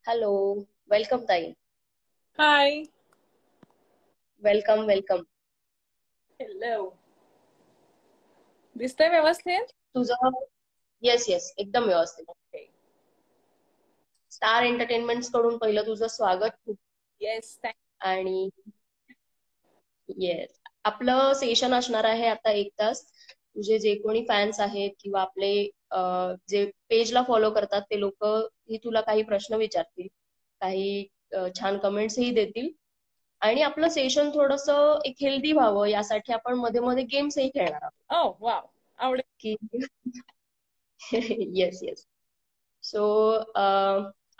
Hello. Welcome ताई. Hi. Welcome welcome. Hello. दिसतंय व्यवस्थित? तुझं येस येस एकदम व्यवस्थित. ओके. स्टार एंटरटेनमेंट कडून पहिलं तुझं स्वागत खूप. येस, आणि येस, आपलं सेशन असणार आहे आता 1 तास. तुझे जे कोणी फॅन्स आहेत किंवा आपले जे पेजला फॉलो करतात ते लोक ही तुला काही प्रश्न विचारतील, काही छान कमेंट्सही देतील. आणि आपलं सेशन थोडंसं एक हेल्दी व्हावं यासाठी आपण मध्ये मध्ये गेम्सही खेळणार आहोत. ओ वाव, आवडेल. की येस येस. सो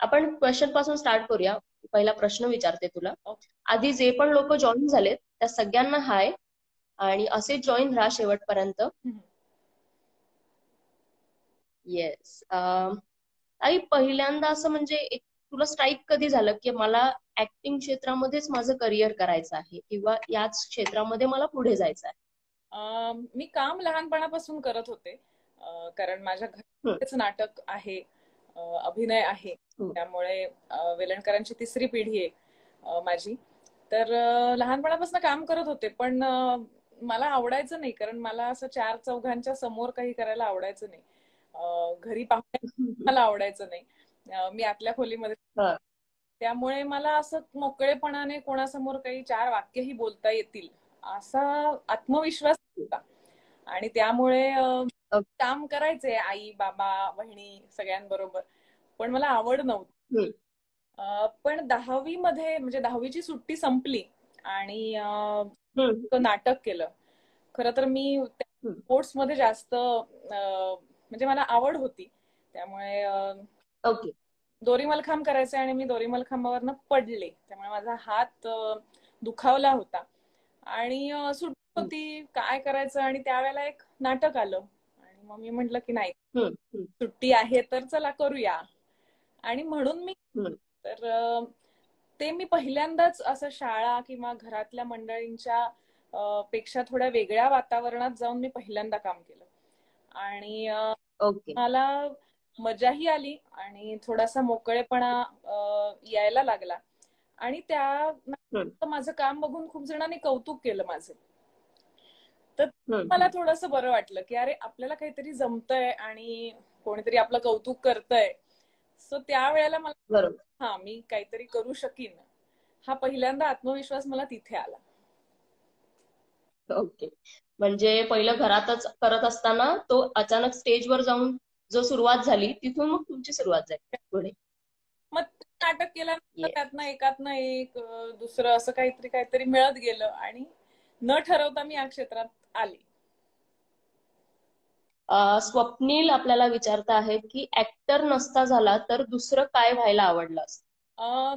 आपण क्वेश्चन पासून स्टार्ट करूया. पहिला प्रश्न विचारते तुला. ओके. आधी जे पण लोक जॉईन झालेत त्या सगळ्यांना हाय, आणि असे जॉईन राहा शेवटपर्यंत. येस. आई, पहिल्यांदा असं म्हणजे एक तुला स्ट्राईक कधी झालं की मला ऍक्टिंग क्षेत्रामध्येच माझं करिअर करायचं आहे किंवा याच क्षेत्रामध्ये मला पुढे जायचं आहे? मी काम लहानपणापासून करत होते. कारण माझ्या हम्म, घरीच नाटक आहे, अभिनय आहे. हम्म, त्यामुळे वेलणकरांची 3री पिढी आहे माझी. तर लहानपणापासून काम करत होते, पण मला आवडायचं नाही, कारण मला असं 4 चौघांच्या समोर काही करायला आवडायचं नाही. घरी पाहुणे हम्म, मला आवडायचं नाही. मी आतल्या खोलीमध्ये. हा, त्यामुळे मला असं मोकळेपणाने कोणासमोर काही 4 वाक्यही बोलता येतील असा आत्मविश्वास होता. आणि त्यामुळे ओके, काम करायचे आई बाबा बहिणी सगळ्यांबरोबर, पण मला आवड नव्हती. हम्म, पण 10वी मध्ये, म्हणजे 10वीची सुट्टी संपली आणि हम्म, नाटक केलं. खरं तर मी हम्म, स्पोर्ट्स मध्ये जास्त म्हणजे मला आवड होती. त्यामुळे ओके, दोरी मलखांब करायचे आणि मी दोरी मलखांबावरनं पडले. त्यामुळे माझा हात दुखावला होता आणि सुट्टी हम्म, होती, काय करायचं. आणि त्यावेळेला एक नाटक आलं आणि मग मी म्हंटल की नाही, हम्म, हम्म, सुट्टी आहे तर चला करूया. आणि म्हणून मी, हम्म, तर ते मी पहिल्यांदाच असं शाळा किंवा घरातल्या मंडळींच्या पेक्षा थोड्या वेगळ्या वातावरणात जाऊन मी पहिल्यांदा काम केलं. आणि ओके, मला मजाही आली आणि थोडासा मोकळेपणा यायला लागला. आणि हम्म, त्या माझं काम बघून खूप जणांनी कौतुक केलं माझं. तर हम्म, मला थोडंसं बरं वाटलं की अरे, आपल्याला काहीतरी जमतंय आणि कोणीतरी आपलं कौतुक करतंय. सो त्यावेळेला मला, बरोबर. हा, मी काहीतरी करू शकीन, हा पहिल्यांदा आत्मविश्वास मला तिथे आला. ओके. म्हणजे पहिलं घरातच करत असताना तो अचानक स्टेजवर जाऊन जो सुरुवात झाली तिथून मग तुमची सुरुवात झाली पुढे. मग नाटक केल्यानंतर ये त्यातनं एकातनं एक, दुसरं असं काहीतरी काहीतरी मिळत गेलं आणि न ठरवता मी या क्षेत्रात आले. स्वप्नील आपल्याला विचारता आहेत की ऍक्टर नसता झाला तर दुसरं काय व्हायला आवडलं असतं?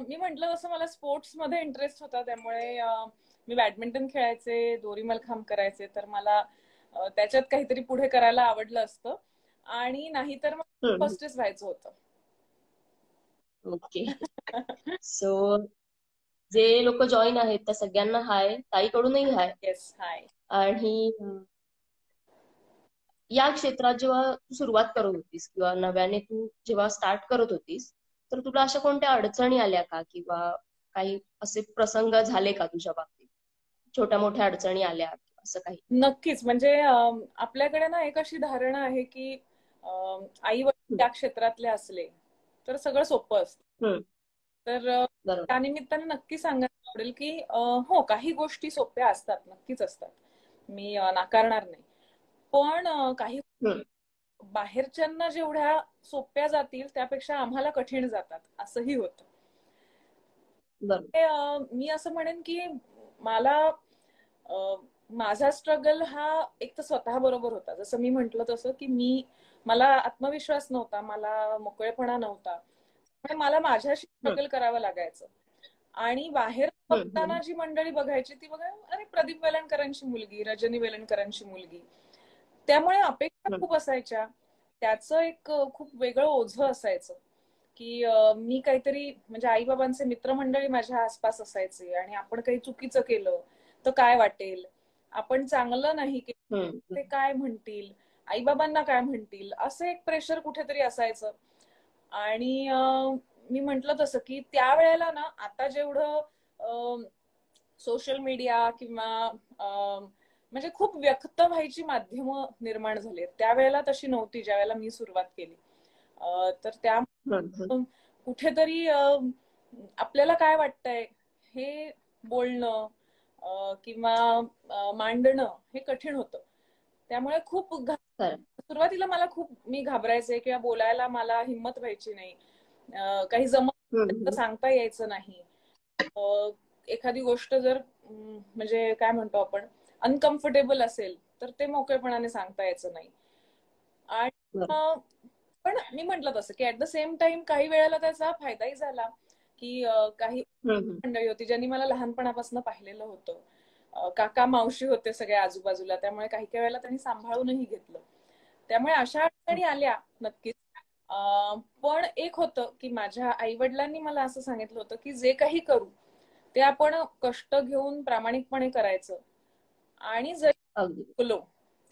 मी म्हंटल तसं मला स्पोर्ट्स मध्ये इंटरेस्ट होता. त्यामुळे मी बॅडमिंटन खेळायचे, दोरी मलखांब करायचे. तर मला त्याच्यात काहीतरी पुढे करायला आवडलं असतं. आणि नाहीतर मग हम्म, फर्स्टच व्हायचं होतं. ओके. सो जे लोक जॉईन आहेत त्या सगळ्यांना हाय, ताईकडूनही हाय. येस, हाय. आणि या क्षेत्रात जेव्हा तू सुरुवात करत होतीस किंवा नव्याने तू जेव्हा स्टार्ट करत होतीस, तर तुला अशा कोणत्या अडचणी आल्या का किंवा काही असे प्रसंग झाले का तुझ्या बाबतीत? छोट्या मोठ्या अडचणी आल्या असं काही? नक्कीच. म्हणजे आपल्याकडे ना एक अशी धारणा आहे की आई वडील हम्म, त्या क्षेत्रातले असले तर सगळं सोपं असतं. हम्म, तर बरोबर. त्यानिमित्ताने नक्की सांगायला आवडेल की हो, काही गोष्टी सोप्या असतात, नक्कीच असतात. मी नाकारणार नाही. पण काही हम्म, बाहेरच्यांना जेवढ्या सोप्या जातील त्यापेक्षा आम्हाला कठीण जातात, असंही होतं. बरोबर. मी असं म्हणेन की मला माझा स्ट्रगल हा एक तर स्वतः बरोबर होता. जसं मी म्हंटल तसं की मला आत्मविश्वास नव्हता, मला मोकळेपणा नव्हता. पण मला माझ्याशी हम्म, स्ट्रगल करावं लागायचं. आणि बाहेर हम्म, बघताना जी मंडळी बघायची ती बघा, अरे, प्रदीप वेलणकरांची मुलगी, रजनी वेलणकरांची मुलगी. त्यामुळे अपेक्षा हम्म, खूप असायच्या. त्याचं एक खूप वेगळं ओझं असायचं की मी काहीतरी, म्हणजे आईबाबांचे मित्रमंडळी माझ्या आसपास असायचे आणि आपण काही चुकीचं केलं तर काय वाटेल, आपण चांगलं नाही केलं हम्म, ते काय म्हणतील, आईबाबांना काय म्हणतील, असं एक प्रेशर कुठेतरी असायचं. आणि मी म्हंटल तसं की त्यावेळेला ना आता जेवढं सोशल मीडिया किंवा म्हणजे खूप व्यक्त व्हायची माध्यमं निर्माण झाली, त्यावेळेला तशी नव्हती ज्यावेळेला मी सुरुवात केली. तर त्या कुठेतरी आपल्याला काय वाटतंय हे बोलणं किंवा मांडणं हे कठीण होतं. त्यामुळे खूप सुरुवातीला मला खूप मी घाबरायचे किंवा बोलायला मला हिंमत व्हायची नाही, काही जमत सांगता यायचं नाही. एखादी गोष्ट जर म्हणजे काय म्हणतो आपण अनकम्फर्टेबल असेल तर ते मोकळेपणाने सांगता यायचं नाही. आणि पण मी म्हंटल तसं की ऍट द सेम टाइम काही वेळेला त्याचा फायदाही झाला की काही मंडळी होती ज्यांनी मला लहानपणापासून पाहिलेलं होतं, काका मावशी होते सगळे आजूबाजूला, त्यामुळे काही काही वेळेला त्यांनी सांभाळूनही घेतलं. त्यामुळे अशा अडचणी आल्या नक्कीच. पण एक होतं की माझ्या आई वडिलांनी मला असं सांगितलं होतं की जे काही करू ते आपण कष्ट घेऊन प्रामाणिकपणे करायचं, आणि जरी चुकलो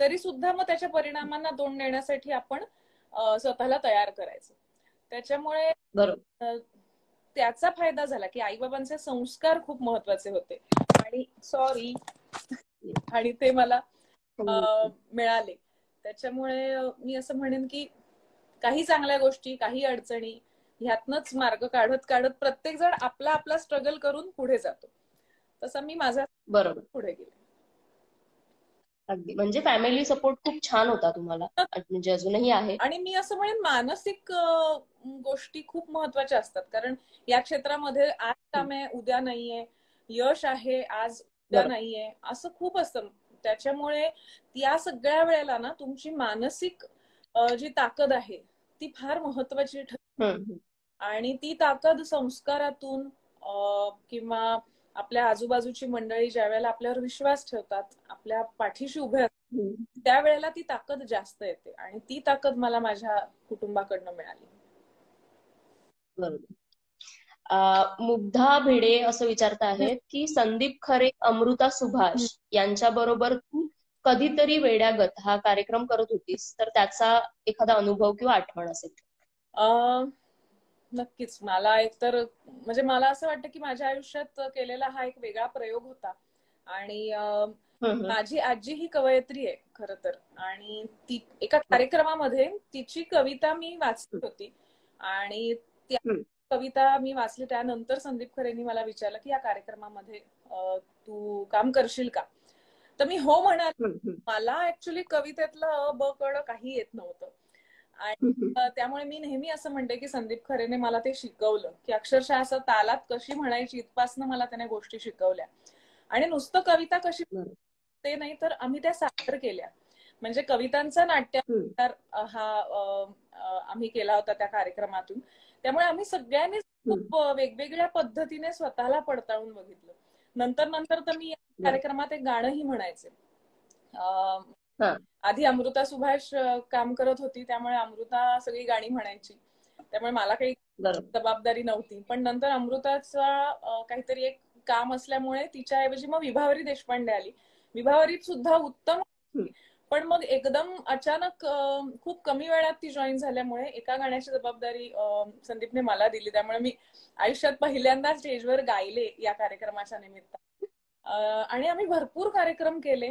तरी सुद्धा मग त्याच्या परिणामांना तोंड देण्यासाठी आपण स्वतःला तयार करायचं. त्याच्यामुळे त्याचा फायदा झाला की आईबाबांचे संस्कार खूप महत्वाचे होते आणि ते मला मिळाले. त्याच्यामुळे मी असं म्हणेन की काही चांगल्या गोष्टी, काही अडचणी, ह्यातनच मार्ग काढत काढत प्रत्येक जण आपला आपला स्ट्रगल करून पुढे जातो. तसं मी माझा पुढे गेले. अगदी, म्हणजे फॅमिली सपोर्ट खूप छान होता तुम्हाला, म्हणजे अजूनही आहे. आणि मी असं म्हणेन मानसिक गोष्टी खूप महत्वाच्या असतात, कारण या क्षेत्रामध्ये आज काम आहे उद्या नाहीये, यश आहे आज उद्या नाहीये, असं खूप असतं. त्याच्यामुळे या सगळ्या वेळेला ना तुमची मानसिक जी ताकद आहे ती फार महत्वाची ठरते. आणि ती ताकद संस्कारातून किंवा आपल्या आजूबाजूची मंडळी ज्या वेळेला आपल्यावर विश्वास ठेवतात, आपल्या पाठीशी उभे असतात, त्यावेळेला ती ताकद जास्त येते, आणि ती ताकद मला माझ्या कुटुंबाकडनं मिळाली. बरोबर. मुग्धा भिडे असं विचारत आहेत की संदीप खरे, अमृता सुभाष यांच्या बरोबर तू कधीतरी वेड्यागत हा कार्यक्रम करत होतीस, तर त्याचा एखादा अनुभव किंवा आठवण असेल? नक्कीच. मला एकतर म्हणजे मला असं वाटतं की माझ्या आयुष्यात केलेला हा एक वेगळा प्रयोग होता. आणि माझी आजी ही कवयित्री आहे खरं तर, आणि ती एका कार्यक्रमामध्ये तिची कविता मी वाचली होती, आणि त्या कविता मी वाचली त्यानंतर संदीप खरेंनी मला विचारलं की या कार्यक्रमामध्ये तू काम करशील का. तर मी हो म्हणाले. मला ऍक्च्युली कवितेतलं अ ब क काही येत नव्हतं, आणि त्यामुळे मी नेहमी असं म्हणते की संदीप खरेने मला ते शिकवलं, की अक्षरशः असं तालात कशी म्हणायची इथपासनं मला त्याने गोष्टी शिकवल्या. आणि नुसतं कविता कशी ते नाही तर आम्ही त्या सादर केल्या, म्हणजे कवितांचा नाट्यप्रकार हा आम्ही केला होता त्या कार्यक्रमातून. त्यामुळे आम्ही सगळ्यांनी खूप वेगवेगळ्या पद्धतीने स्वतःला पडताळून बघितलं. नंतर तर मी या कार्यक्रमात एक गाणंही म्हणायचे. आधी अमृता सुभाष काम करत होती, त्यामुळे अमृता सगळी गाणी म्हणायची, त्यामुळे मला काही जबाबदारी नव्हती. पण नंतर अमृताचा काहीतरी एक काम असल्यामुळे तिच्याऐवजी मग विभावरी देशपांडे आली. विभावरीत सुद्धा उत्तम, पण मग एकदम अचानक खूप कमी वेळात ती जॉईन झाल्यामुळे एका गाण्याची जबाबदारी संदीपने मला दिली. त्यामुळे मी आयुष्यात पहिल्यांदा स्टेजवर गायले या कार्यक्रमाच्या निमित्ताने. आणि आम्ही भरपूर कार्यक्रम केले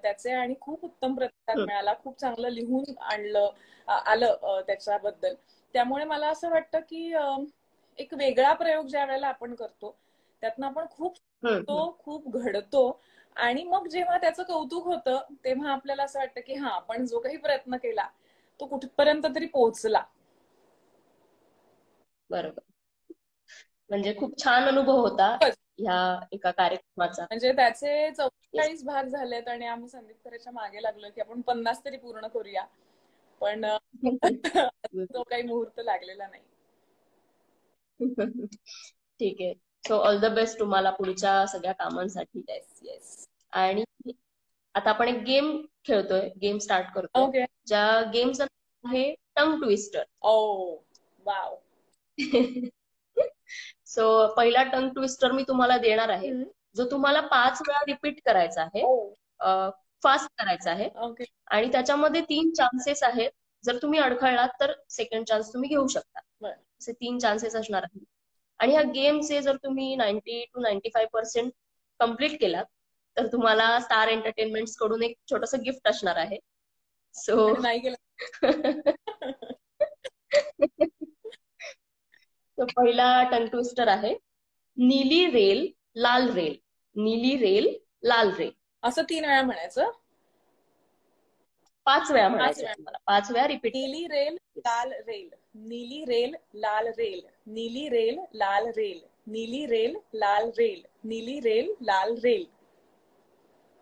त्याचे, आणि खूप उत्तम प्रतिसाद मिळाला, खूप चांगलं लिहून आलं त्याच्याबद्दल. त्यामुळे मला असं वाटतं की एक वेगळा प्रयोग ज्या वेळेला आपण करतो त्यातनं आपण खूप घडतो, आणि मग जेव्हा त्याचं कौतुक होतं तेव्हा आपल्याला असं वाटतं की हा, आपण जो काही प्रयत्न केला तो कुठपर्यंत तरी पोहोचला. बरोबर. म्हणजे खूप छान अनुभव होता ह्या एका कार्यक्रमाचा. म्हणजे त्याचे 44 भाग झालेत, आणि आम्ही संदीप खरेच्या मागे लागलो की आपण 50 तरी पूर्ण करूया, पण तो काही मुहूर्त लागलेला नाही. ठीक आहे. सो ऑल द बेस्ट तुम्हाला पुढच्या सगळ्या कामांसाठी. येस. आणि आता आपण एक गेम खेळतोय, गेम स्टार्ट करतोय, ज्या गेमचं नाव आहे टंग ट्विस्टर. ओ वाव. सो पहिला टंग ट्विस्टर मी तुम्हाला देणार आहे, जो तुम्हाला 5 वेळा रिपीट करायचा आहे, फास्ट करायचा आहे, आणि त्याच्यामध्ये 3 चान्सेस आहेत. जर तुम्ही अडखळलात तर सेकंड चान्स तुम्ही घेऊ शकता. असे 3 चान्सेस असणार आहेत. आणि ह्या गेमचे जर तुम्ही 90 to 95% कम्प्लीट केलात तर तुम्हाला स्टार एंटरटेनमेंट्स कडून एक छोटस गिफ्ट असणार आहे. सो आणि नाही केलं तो पहिला टंग ट्विस्टर आहे, नीली रेल लाल रेल, नीली रेल लाल रेल. असं 3 वेळा म्हणायचं. 5 वेळा 5 म्हणायचं वेळा. तुम्हाला, 5 वेळा रिपीट. नीली रेल लाल रेल, नीली रेल लाल रेल, नीली रेल लाल रेल, नीली रेल लाल रेल, नीली रेल लाल रेल.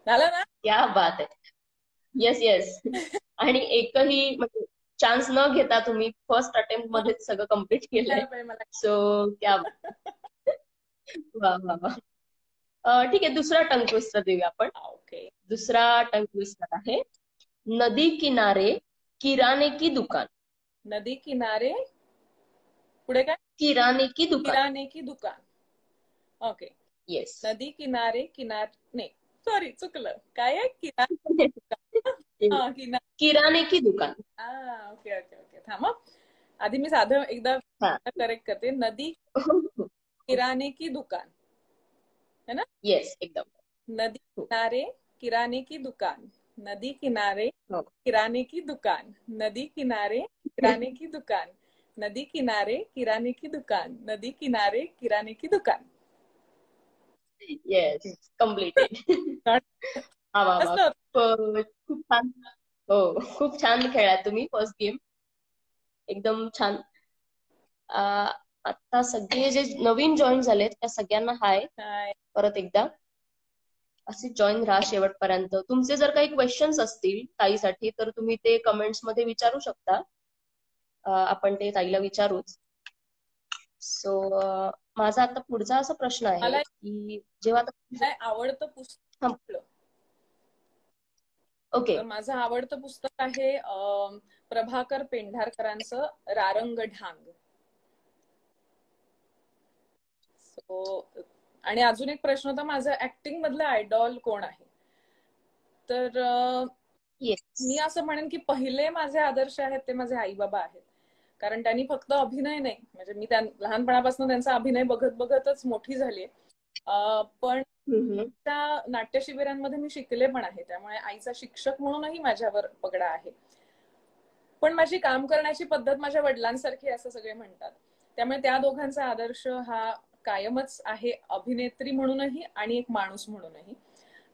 झालं ना? क्या बात आहे. Yes yes. आणि एकही म्हणजे चान्स न घेता तुम्ही फर्स्ट अटेम्प्ट मध्ये सगळं कम्प्लीट केलंय. मला सो क्या वा वा वा. ठीक आहे, दुसरा टंग ट्विस्टर देऊया आपण. ओके. दुसरा टंग ट्विस्टर आहे, नदी किनारे किराने की दुकान. नदी किनारे पुढे काय? किराने की दुकान. किराणे की दुकान. ओके. येस. नदी किनारे नाही सॉरी चुकलं. काय आहे? किराणे किराने की दुकान. Okay okay okay. थांबा, आधी मी साधं एकदा करेक्ट करते. नदी किराणे की दुकान है ना? येस एकदम. नदी किनारे किराणे की दुकान, नदी किनारे किराणे की दुकान, नदी किनारे किराणे की दुकान, नदी किनारे किराणे की दुकान, नदी किनारे किराणे की दुकान. Yes completed. खूप छान. हो खूप छान खेळात तुम्ही फर्स्ट गेम, एकदम छान. आता सगळे जे नवीन जॉईन झालेत त्या सगळ्यांना हाय परत एकदा. असे जॉईन राहा शेवटपर्यंत. तुमचे जर काही क्वेश्चन्स असतील ताईसाठी तर तुम्ही ते कमेंट्स मध्ये विचारू शकता. आपण ते ताईला विचारूच. सो माझा आता पुढचा असा प्रश्न आहे की जेव्हा आवडतं पुस्तक. ओके. तर माझं आवडतं पुस्तक आहे प्रभाकर पेंढारकरांचं रारंगढांग. आणि अजून एक प्रश्न होता माझा, ऍक्टिंग मधलं आयडॉल कोण आहे? तर मी असं म्हणेन की पहिले माझे आदर्श आहेत ते माझे आई बाबा आहेत. कारण त्यांनी फक्त अभिनय नाही, म्हणजे मी लहानपणापासून त्यांचा अभिनय बघत बघतच मोठी झाली. पण त्या नाट्य शिबिरांमध्ये मी शिकले पण आहे, त्यामुळे आईचा शिक्षक म्हणूनही माझ्यावर पगडा आहे. पण माझी काम करण्याची पद्धत माझ्या वडिलांसारखी असं सगळे म्हणतात, त्यामुळे त्या दोघांचा आदर्श हा कायमच आहे, अभिनेत्री म्हणूनही आणि एक माणूस म्हणूनही.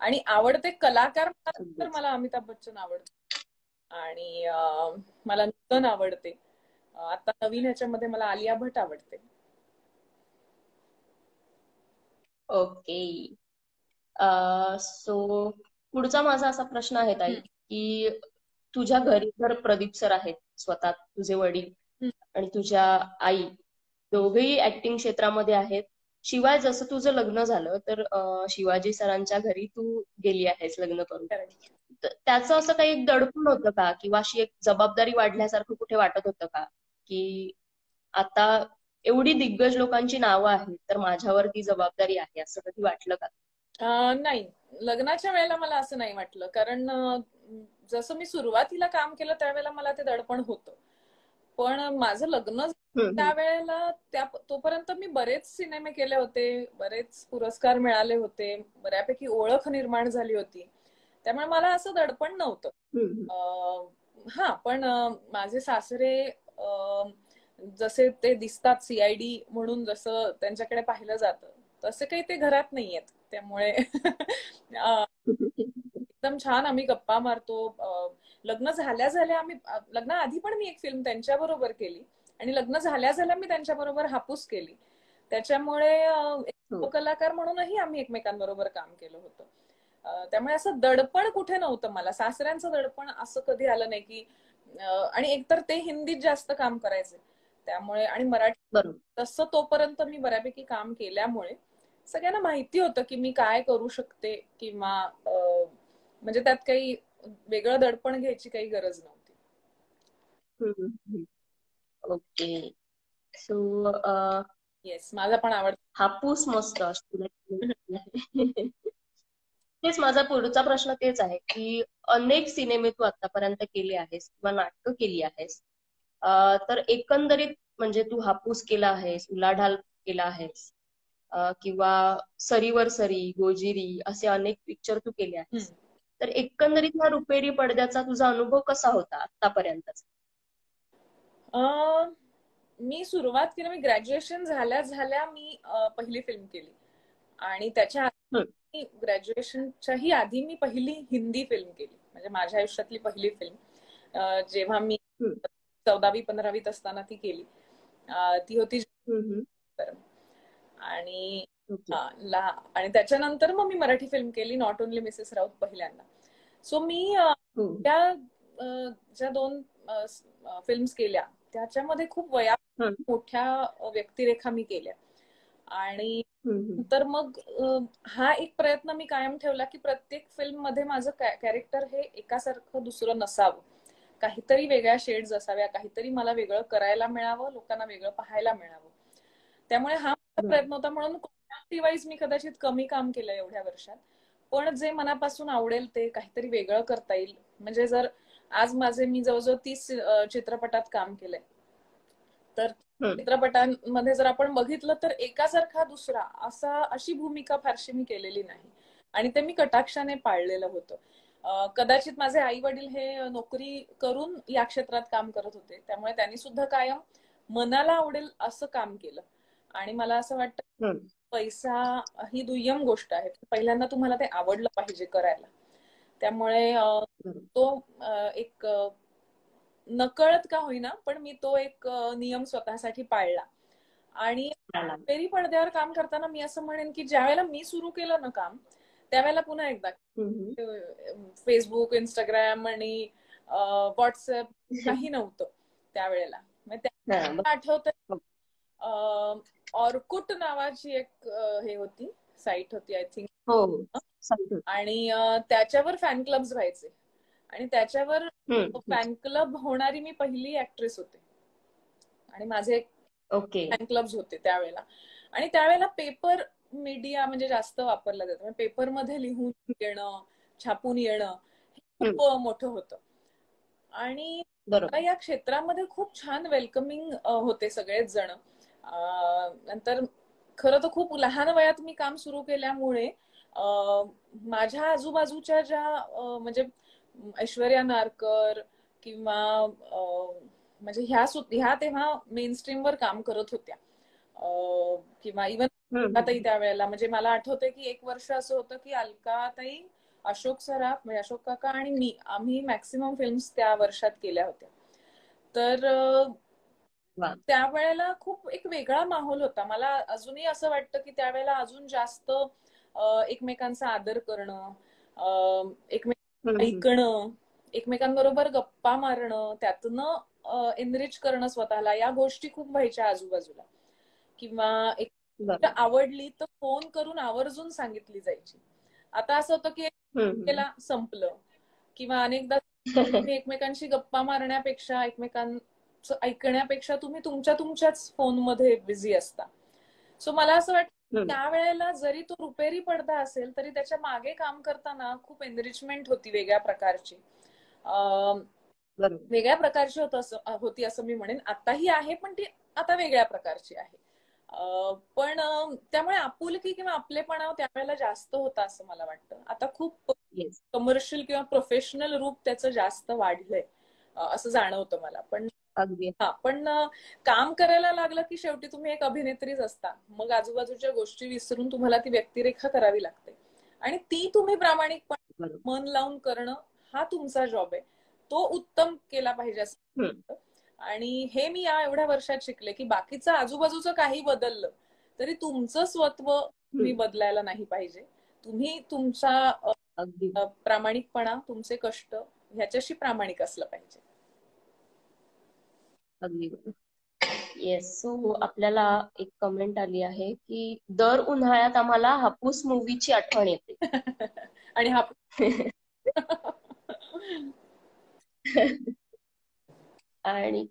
आणि आवडते कलाकार तर मला अमिताभ बच्चन आवडते आणि मला नूतन आवडते. आता नवीन ह्याच्यामध्ये मला आलिया भट आवडते. ओके. सो पुढचा माझा असा प्रश्न आहे ताई की तुझ्या घरी जर प्रदीप सर आहेत, स्वतः तुझे वडील आणि तुझ्या आई दोघेही ऍक्टिंग क्षेत्रामध्ये आहेत, शिवाय जसं तुझं लग्न झालं तर शिवाजी सरांच्या घरी तू गेली आहेस लग्न करून, त्याचं असं काही एक दडपण होतं का किंवा अशी एक जबाबदारी वाढल्यासारखं कुठे वाटत होतं का की आता एवढी दिग्गज लोकांची नावं आहेत तर माझ्यावर ती जबाबदारी आहे, असं कधी वाटलं का? नाही, लग्नाच्या वेळेला मला असं नाही वाटलं. कारण जसं मी सुरुवातीला काम केलं त्यावेळेला मला ते दडपण होतं. पण माझं लग्न त्यावेळेला तोपर्यंत मी बरेच सिनेमे केले होते, बरेच पुरस्कार मिळाले होते, बऱ्यापैकी ओळख निर्माण झाली होती, त्यामुळे मला असं दडपण नव्हतं. हा, पण माझे सासरे जसे ते दिसतात सीआयडी म्हणून जसं त्यांच्याकडे पाहिलं जातं तसे काही ते घरात नाहीयेत, त्यामुळे एकदम छान आम्ही गप्पा मारतो. लग्न झाल्या आम्ही, लग्नाआधी पण मी एक फिल्म त्यांच्या बरोबर केली आणि लग्न झाल्या मी त्यांच्या बरोबर हापूस केली, त्याच्यामुळे कलाकार म्हणूनही आम्ही एकमेकांबरोबर काम केलं होतं. त्यामुळे असं दडपण कुठे नव्हतं मला, सासऱ्यांचं दडपण असं कधी आलं नाही की. आणि एकतर ते हिंदीत जास्त काम करायचे त्यामुळे, आणि मराठी तसं तोपर्यंत मी बऱ्यापैकी काम केल्यामुळे सगळ्यांना माहिती होतं की मी काय करू शकते, किंवा म्हणजे त्यात काही वेगळं दडपण घ्यायची काही गरज नव्हती. ओके. सो येस, माझा पण आवडता हापूस मस्त असतो. तेच माझा पुढचा प्रश्न तेच आहे की अनेक सिनेमे तू आतापर्यंत केले आहेस किंवा नाटकं केली आहेस, तर एकंदरीत म्हणजे तू हापूस केला आहेस, उलाढाल केला आहेस, किंवा सरीवर सरी, गोजिरी असे अनेक पिक्चर तू केले आहेस. तर एकंदरीत ह्या रुपेरी पडद्याचा तुझा अनुभव कसा होता आतापर्यंतचा? मी सुरुवात केली, मी ग्रॅज्युएशन झाल्या मी पहिली फिल्म केली. आणि त्याच्या आधी ग्रॅज्युएशनच्याही आधी मी पहिली हिंदी फिल्म केली, म्हणजे माझ्या आयुष्यातली पहिली फिल्म. जेव्हा मी 14वी-15वीत असताना ती केली. ती होती आणि आणि त्याच्यानंतर मग मी मराठी फिल्म केली, नॉट ओनली मिसेस राऊत पहिल्यांदा. सो मी त्या ज्या 2 फिल्म्स केल्या त्याच्यामध्ये खूप मोठ्या व्यक्तिरेखा मी केल्या. आणि तर मग हा एक प्रयत्न मी कायम ठेवला की प्रत्येक फिल्म मध्ये माझं कॅरेक्टर हे एकासारखं दुसरं नसावं, काहीतरी वेगळ्या शेड्स असाव्या, काहीतरी मला वेगळं करायला मिळावं, लोकांना वेगळं पाहायला मिळावं. त्यामुळे हा प्रयत्न होता. म्हणून क्वालिटी वाईज मी कदाचित कमी काम केलं एवढ्या वर्षात, पण जे मनापासून आवडेल ते काहीतरी वेगळं करता येईल. म्हणजे जर आज मी जवळजवळ 30 चित्रपटात काम केलंय, तर चित्रपटांमध्ये जर आपण बघितलं तर एकासारखा दुसरा अशी भूमिका फारशी मी केलेली नाही, आणि ते मी कटाक्षाने पाळलेलं होतं. कदाचित माझे आई वडील हे नोकरी करून या क्षेत्रात काम करत होते, त्यामुळे त्यांनी सुद्धा कायम मनाला आवडेल असं काम केलं. आणि मला असं वाटतं पैसा ही दुय्यम गोष्ट आहे, पहिल्यांदा तुम्हाला ते आवडलं पाहिजे करायला. त्यामुळे तो एक नकळत का होईना पण मी तो एक नियम स्वतःसाठी पाळला. आणि पेरी पडद्यावर काम करताना मी असं म्हणेन की ज्या वेळेला मी सुरू केलं ना काम, त्यावेळेला पुन्हा एकदा फेसबुक, इंस्टाग्राम आणि व्हॉट्सअप काही नव्हतं त्यावेळेला. आठवतं ऑर्कुट नावाची एक हे होती, साईट होती आय थिंक, आणि त्याच्यावर फॅन क्लब्स व्हायचे, आणि त्याच्यावर फॅन क्लब होणारी मी पहिली ऍक्ट्रेस होते. आणि माझे फॅन क्लब्स होते त्यावेळेला. आणि त्यावेळेला पेपर मीडिया म्हणजे जास्त वापरला जातो, पेपरमध्ये लिहून येणं, छापून येणं हे खूप मोठं होतं. आणि या क्षेत्रामध्ये खूप छान वेलकमिंग होते सगळेच जण. नंतर खरं तर खूप लहान वयात मी काम सुरू केल्यामुळे माझ्या आजूबाजूच्या ज्या म्हणजे ऐश्वर्या नारकर किंवा म्हणजे ह्या तेव्हा मेन स्ट्रीम वर काम करत होत्या, किंवा इव्हन ताई त्यावेळेला, म्हणजे मला आठवतंय की एक वर्ष असं होतं की अलकाताई, अशोक सराफ म्हणजे अशोक काका आणि आम्ही मॅक्सिमम फिल्म्स त्या वर्षात केल्या होत्या. तर त्यावेळेला खूप एक वेगळा माहोल होता. मला अजूनही असं वाटतं की त्यावेळेला अजून जास्त एकमेकांचा आदर करणं, एकमेकांना ऐकणं, एकमेकांबरोबर गप्पा मारणं, त्यातनं एनरिच करणं स्वतःला, या गोष्टी खूप व्हायच्या आजूबाजूला. किंवा एक आवडली तर फोन करून आवर्जून सांगितली जायची. आता असं होतं की त्याला संपलं, किंवा अनेकदा एकमेकांशी गप्पा मारण्यापेक्षा, एकमेकांचं ऐकण्यापेक्षा तुम्ही तुमच्याच फोनमध्ये बिझी असता. सो मला असं वाटतं त्यावेळेला जरी तो रुपेरी पडदा असेल तरी त्याच्या मागे काम करताना खूप एनरिचमेंट होती, वेगळ्या प्रकारची होती असं मी म्हणेन. आताही आहे, पण ती आता वेगळ्या प्रकारची आहे. पण त्यामुळे आपुलकी किंवा आपलेपणा त्यावेळेला जास्त होता असं मला वाटतं. आता खूप कमर्शियल किंवा प्रोफेशनल रूप त्याचं जास्त वाढलंय असं जाणवतं मला. पण पण काम करायला लागलं की शेवटी तुम्ही एक अभिनेत्रीच असता, मग आजूबाजूच्या गोष्टी विसरून तुम्हाला ती व्यक्तिरेखा करावी लागते, आणि ती तुम्ही प्रामाणिकपणे मन लावून करणं हा तुमचा जॉब आहे, तो उत्तम केला पाहिजे असं. आणि हे मी या एवढ्या वर्षात शिकले की बाकीचं आजूबाजूचं काही बदललं तरी तुमचं स्वत्व तुम्ही बदलायला नाही पाहिजे. तुम्ही तुमचा प्रामाणिकपणा, तुमचे कष्ट ह्याच्याशी प्रामाणिक असलं पाहिजे. अगदी. येस. सो आपल्याला एक कमेंट आली आहे की दर उन्हाळ्यात आम्हाला हापूस मूवीची आठवण येते. आणि आणि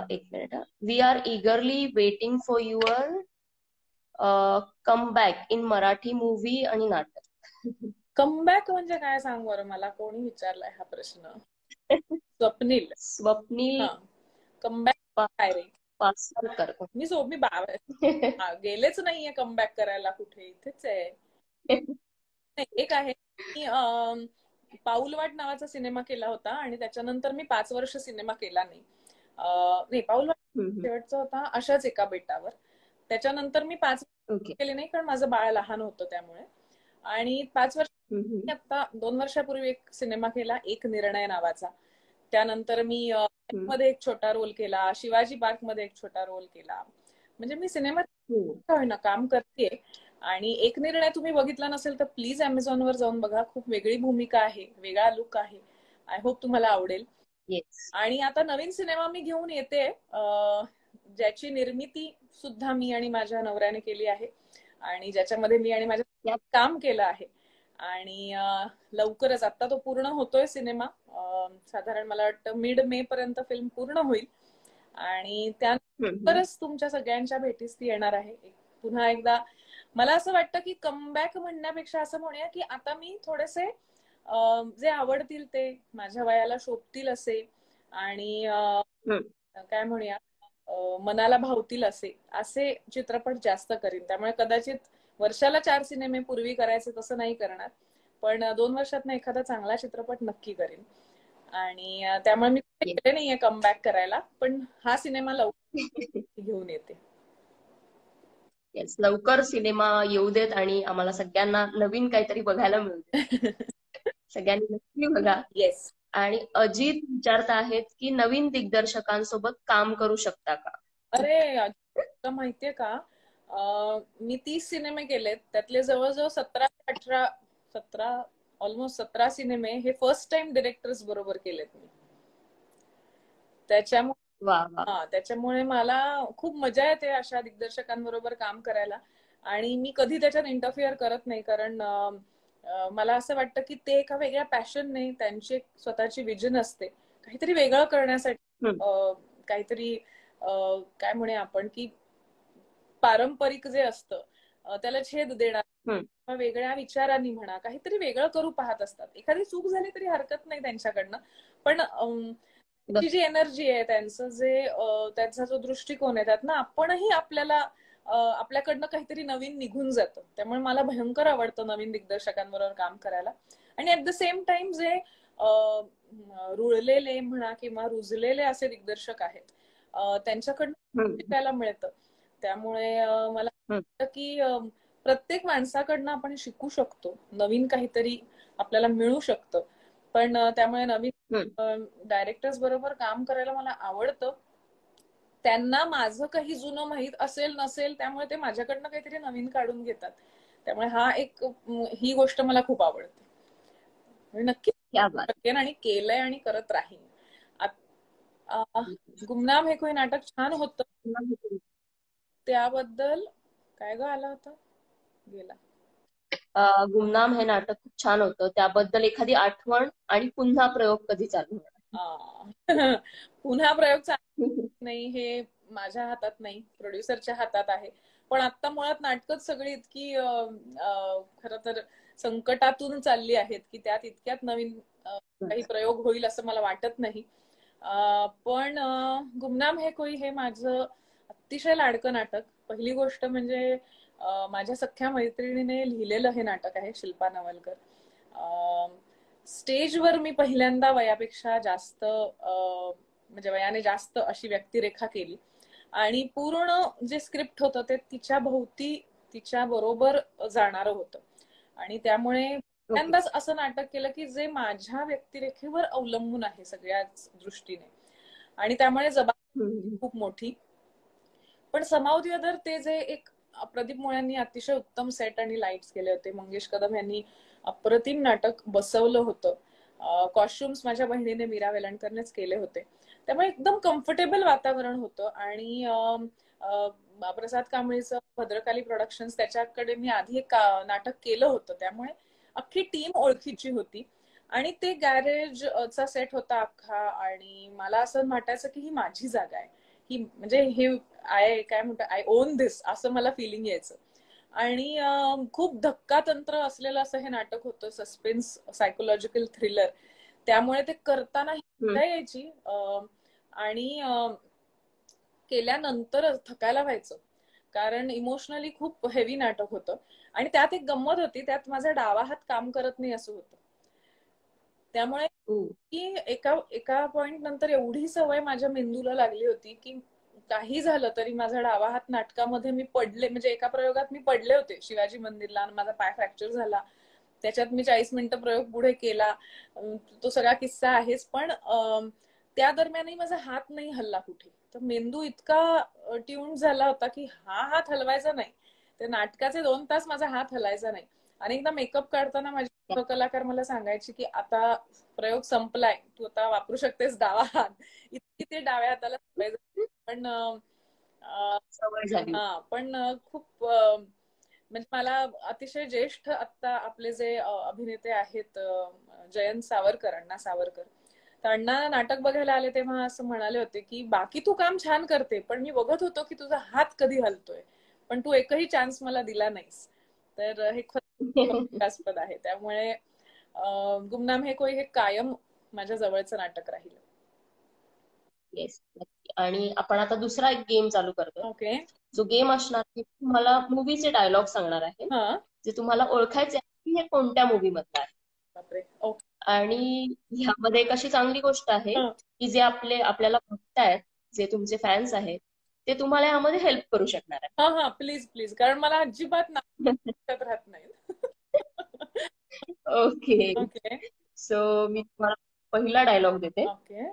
एक minute, we are eagerly waiting for your comeback in Marathi movie आणि नाटक. कमबॅक म्हणजे काय सांग बरं मला, कोणी विचारलाय हा प्रश्न? स्वप्नील कमबॅक काय रे? 5 साल कर. मी गेलेच नाहीये कमबॅक करायला कुठे, इथेच आहे. एक आहे मी पाऊलवाट नावाचा सिनेमा केला होता आणि त्याच्यानंतर मी 5 वर्ष सिनेमा केला नाही. नाही, पाऊलवाट शेवटचा होता अशाच एका बेटावर. त्याच्यानंतर मी 5 केले नाही, कारण माझं बाळ लहान होतं त्यामुळे. आणि 5 वर्ष आता 2 वर्षापूर्वी एक सिनेमा केला, एक निर्णय नावाचा. त्यानंतर मी मध्ये एक छोटा रोल केला, शिवाजी पार्क मध्ये एक छोटा रोल केला. म्हणजे मी सिनेमात काम करते. आणि एक निर्णय तुम्ही बघितला नसेल तर प्लीज अमेझॉनवर जाऊन बघा. खूप वेगळी भूमिका आहे, वेगळा लुक आहे. आय होप तुम्हाला आवडेल. आणि आता नवीन सिनेमा मी घेऊन येते, ज्याची निर्मिती सुद्धा मी आणि माझ्या नवऱ्याने केली आहे आणि ज्याच्यामध्ये मी आणि माझ्या काम केलं आहे. आणि लवकरच आता तो पूर्ण होतोय सिनेमा. साधारण मला वाटतं मिड मे पर्यंत फिल्म पूर्ण होईल आणि त्यानंतरच तुमच्या सगळ्यांच्या भेटीस ती येणार आहे. पुन्हा एकदा मला असं वाटतं की कमबॅक म्हणण्यापेक्षा असं म्हणूया की आता मी थोडेसे जे आवडतील ते माझ्या वयाला शोभतील असे आणि काय म्हणूया मनाला भावतील असे चित्रपट जास्त करीन. त्यामुळे कदाचित वर्षाला 4 सिनेमे पूर्वी करायचे तसं नाही करणार, पण 2 वर्षात एखादा चांगला चित्रपट नक्की करीन. आणि त्यामुळे मी केले नाहीये कमबॅक करायला, पण हा सिनेमा लवकर घेऊन येते. लवकर सिनेमा येऊ देत आणि आम्हाला सगळ्यांना नवीन काहीतरी बघायला मिळते. सगळ्यांनी नक्की बघा. येस. आणि अजित विचारत आहेत की नवीन दिग्दर्शकांसोबत काम करू शकता का? अरे माहितीये का, मी 30 सिनेमे केलेत, त्यातले जवळजवळ 17 सिनेमे हे फर्स्ट टाइम डिरेक्टर्स बरोबर केलेत मी. त्याच्यामुळे मला खूप मजा येते अशा दिग्दर्शकांबरोबर काम करायला. आणि मी कधी त्याच्यात इंटरफिअर करत नाही, कारण मला असं वाटतं की ते एका वेगळ्या पॅशनने, त्यांची स्वतःची विजन असते काहीतरी वेगळं करण्यासाठी, काहीतरी काय म्हणे आपण की पारंपरिक जे असतं त्याला छेद देणार, वेगळ्या विचारांनी म्हणा काहीतरी वेगळं करू पाहत असतात. एखादी चूक झाली तरी हरकत नाही त्यांच्याकडनं, पण ती जी एनर्जी आहे, त्यांचा जो दृष्टिकोन आहे, त्यातनं आपणही आपल्याकडनं काहीतरी नवीन निघून जातं. त्यामुळे मला भयंकर आवडतं नवीन दिग्दर्शकांबरोबर काम करायला. आणि ऍट द सेम टाइम जे रुळलेले म्हणा किंवा रुजलेले असे दिग्दर्शक आहेत त्यांच्याकडनं शिकायला मिळतं. त्यामुळे मला वाटतं की प्रत्येक माणसाकडनं आपण शिकू शकतो, नवीन काहीतरी आपल्याला मिळू शकतं. पण त्यामुळे नवीन डायरेक्टर्स बरोबर काम करायला मला आवडतं. त्यांना माझं काही जुनं माहीत असेल नसेल, त्यामुळे ते माझ्याकडनं काहीतरी नवीन काढून घेतात. त्यामुळे ही गोष्ट मला खूप आवडते. नक्की शकेन आणि केलंय आणि करत राहीन. गुमनाम हे कोई नाटक छान होतं, त्याबद्दल काय ग आला होता गेला. गुमनाम हे नाटक खूप छान होतं, त्याबद्दल एखादी आठवण आणि पुन्हा प्रयोग कधी चालू होणार? पुन्हा प्रयोग चालू नाही हे माझ्या हातात नाही, प्रोड्युसरच्या हातात आहे. पण आता मुळात नाटकच सगळी इतकी खरं तर संकटातून चालली आहेत की त्यात इतक्यात नवीन काही प्रयोग होईल असं मला वाटत नाही. पण गुमनाम हे कोई हे माझं अतिशय लाडकं नाटक. पहिली गोष्ट म्हणजे माझ्या सख्ख्या मैत्रिणीने लिहिलेलं हे नाटक आहे, शिल्पा नवलकर. स्टेजवर मी पहिल्यांदा वयापेक्षा जास्त म्हणजे वयाने जास्त अशी व्यक्तिरेखा केली आणि पूर्ण जे स्क्रिप्ट होतं ते तिच्या भोवती तिच्या बरोबर जाणारं होतं. आणि त्यामुळे पहिल्यांदाच असं नाटक केलं की जे माझ्या व्यक्तिरेखेवर अवलंबून आहे सगळ्याच दृष्टीने. आणि त्यामुळे जबाबदारी खूप मोठी. पण समाव द अदर ते जे एक प्रदीप मुळ्यांनी अतिशय उत्तम सेट आणि लाईट्स केले होते, मंगेश कदम यांनी अप्रतिम नाटक बसवलं होतं. कॉस्ट्युम्स माझ्या बहिणीने मीरा वेलणकरनेच केले होते. त्यामुळे एकदम कम्फर्टेबल वातावरण होतं. आणि प्रसाद कांबळीचं भद्रकाली प्रोडक्शन्स, त्याच्याकडे मी आधी एक नाटक केलं होतं, त्यामुळे अख्खी टीम ओळखीची होती. आणि ते गॅरेजचा सेट होता अख्खा. आणि मला असं वाटायचं की ही माझी जागा आहे, ही म्हणजे हे काय म्हणतात आय ओन दिस, असं मला फिलिंग यायचं. आणि खूप धक्कातंत्र असलेलं असं हे नाटक होतं, सस्पेन्स सायकोलॉजिकल थ्रिलर. त्यामुळे ते करताना मजा यायची. आणि केल्यानंतरच थकायला व्हायचं, कारण इमोशनली खूप हेवी नाटक होतं. आणि त्यात एक गंमत होती, त्यात माझा डावा हात काम करत नाही असं होतं. त्यामुळे की एका पॉइंट नंतर एवढी सवय माझ्या मेंदूला लागली होती की काही झालं तरी माझा डावा हात नाटकामध्ये मी पडले, म्हणजे एका प्रयोगात मी पडले होते शिवाजी मंदिरला आणि माझा पाय फ्रॅक्चर झाला. त्याच्यात मी 40 मिनिटं प्रयोग पुढे केला, तो सगळा किस्सा आहेच. पण त्या दरम्यानही माझा हात नाही हल्ला कुठे. तर मेंदू इतका ट्यून झाला होता की हा हात हलवायचा नाही. ते नाटकाचे 2 तास माझा हात हलायचा नाही. आणि एकदा मेकअप काढताना माझे कलाकार मला सांगायचे की आता प्रयोग संपलाय, तू आता वापरू शकतेस डावा हात. इतकी ते डाव्या हाताला सवय झाली. पण सवय झाली. पण खूप म्हणजे मला अतिशय ज्येष्ठ आता आपले जे अभिनेते आहेत, जयंत सावरकर, अण्णा सावरकर, तर अण्णा नाटक बघायला आले तेव्हा असं म्हणाले होते की बाकी तू काम छान करते, पण मी बघत होतो की तुझा हात कधी हलतोय, पण तू एकही चान्स मला दिला नाहीस. तर हे कौतुकास्पद आहे. त्यामुळे गुमनाम है कोई हे कायम माझ्या जवळचं नाटक राहील. येस. आणि आपण आता दुसरा एक गेम चालू करतोय. ओके. जो गेम असणार की तुम्हाला मूवीचे डायलॉग सांगणार आहे, जे तुम्हाला ओळखायचे आहे की हे कोणत्या मूवी मधलं आहे. बापरे. आणि ह्यामध्ये एक अशी चांगली गोष्ट आहे की जे आपल्याला बघतायत, जे तुमचे फॅन्स आहेत, ते तुम्हाला यामध्ये हेल्प करू शकणार आहे. हा प्लीज प्लीज, कारण मला अजिबात नाटकात राहत नाही. ओके. ओके. सो मी तुम्हाला पहिला डायलॉग देते. ओके.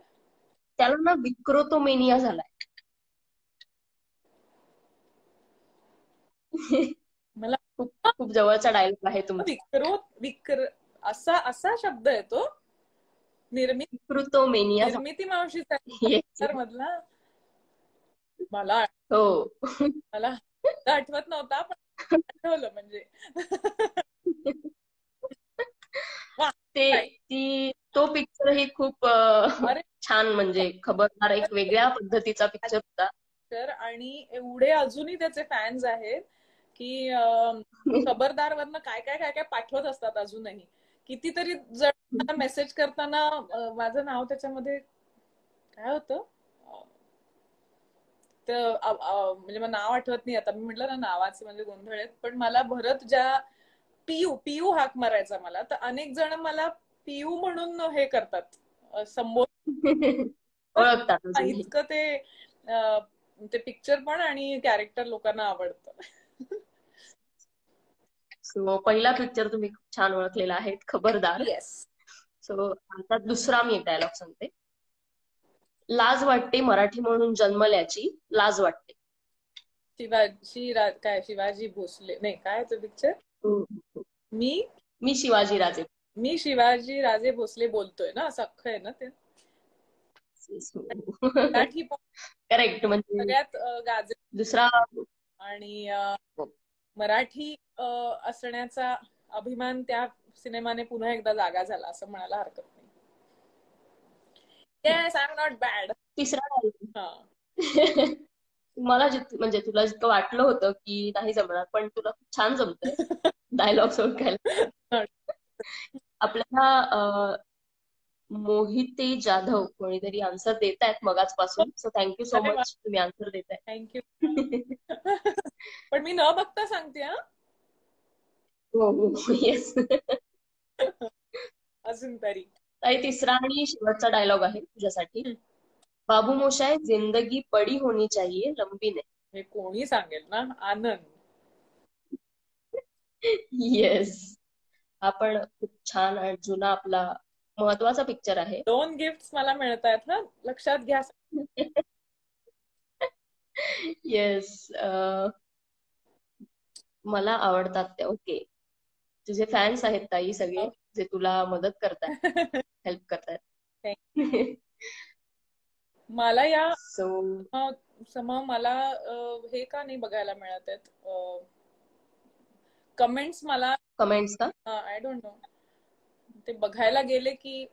त्याला ना विक्रोतोमेनिया झालाय. मला खूप खूप जवळचा डायलॉग आहे तुमचा. असा शब्द आहे तो. विक्रोतोमेनिया निर्मिती मावशीचा मधला. मला हो. मला आठवत नव्हता, पण आठवलं म्हणजे. तो पिक्चर ही खूप छान, म्हणजे खबरदार एक वेगळ्या पद्धतीचा पिक्चर होता. आणि एवढे अजूनही त्याचे फॅन्स आहेत की खबरदार वरनं काय काय काय काय पाठवत असतात अजूनही. कितीतरी जण मला मेसेज करताना माझं नाव त्याच्यामध्ये काय होतं म्हणजे मला नाव आठवत नाही आता. मी म्हटलं ना नावाचे म्हणजे गोंधळ आहेत, पण मला भरत ज्या पियू हाक मारायचा मला, तर अनेक जण मला पियू म्हणून हे करतात, ओळखतात. इतकं ते पिक्चर पण आणि कॅरेक्टर लोकांना आवडतं. सो पहिला पिक्चर तुम्ही खूप छान ओळखलेला आहे, खबरदार. येस. सो आता दुसरा मी एक डायलॉग सांगते. लाज वाटते मराठी म्हणून जन्मल्याची, लाज वाटते. शिवाजी भोसले, नाही काय तो पिक्चर. मी शिवाजी राजे. मी शिवाजी राजे भोसले बोलतोय ना, असं अख्खं आहे ना ते. करेक्ट. म्हणजे सगळ्यात गाजर दुसरा आणि मराठी असण्याचा अभिमान त्या सिनेमाने पुन्हा एकदा जागा झाला असं म्हणायला हरकत नाही. Yes, I am not bad. तिसरा मला म्हणजे तुला जितकं वाटलं होतं की नाही जमणार, पण तुला खूप छान जमतंय डायलॉग ओळखायला. आपल्याला मोहिते जाधव कोणीतरी आन्सर देत आहेत मगाचपासून. सो थँक्यू सो मच, तुम्ही आन्सर देताय. थँक्यू. पण मी न बघता सांगते. हो, येस. अजून तरी तिसरा आणि शेवटचा डायलॉग आहे तुझ्यासाठी. बाबू मोशाय, जिंदगी बडी होनी चाहिए, लंबी नाही. हे कोणी सांगेल ना. आनंद. येस. हा पण खूप छान आणि जुना आपला महत्वाचा पिक्चर आहे. 2 गिफ्ट मला मिळत आहेत ना, लक्षात घ्या. येस. मला आवडतात ते. ओके. तुझे फॅन्स आहेत ताई सगळे, जे तुला मदत करतात, हेल्प करतात. मला या मला हे का नाही बघायला मिळत आहेत कमेंट्स. मला कमेंट्स का? I don't know. ते बघायला गेले की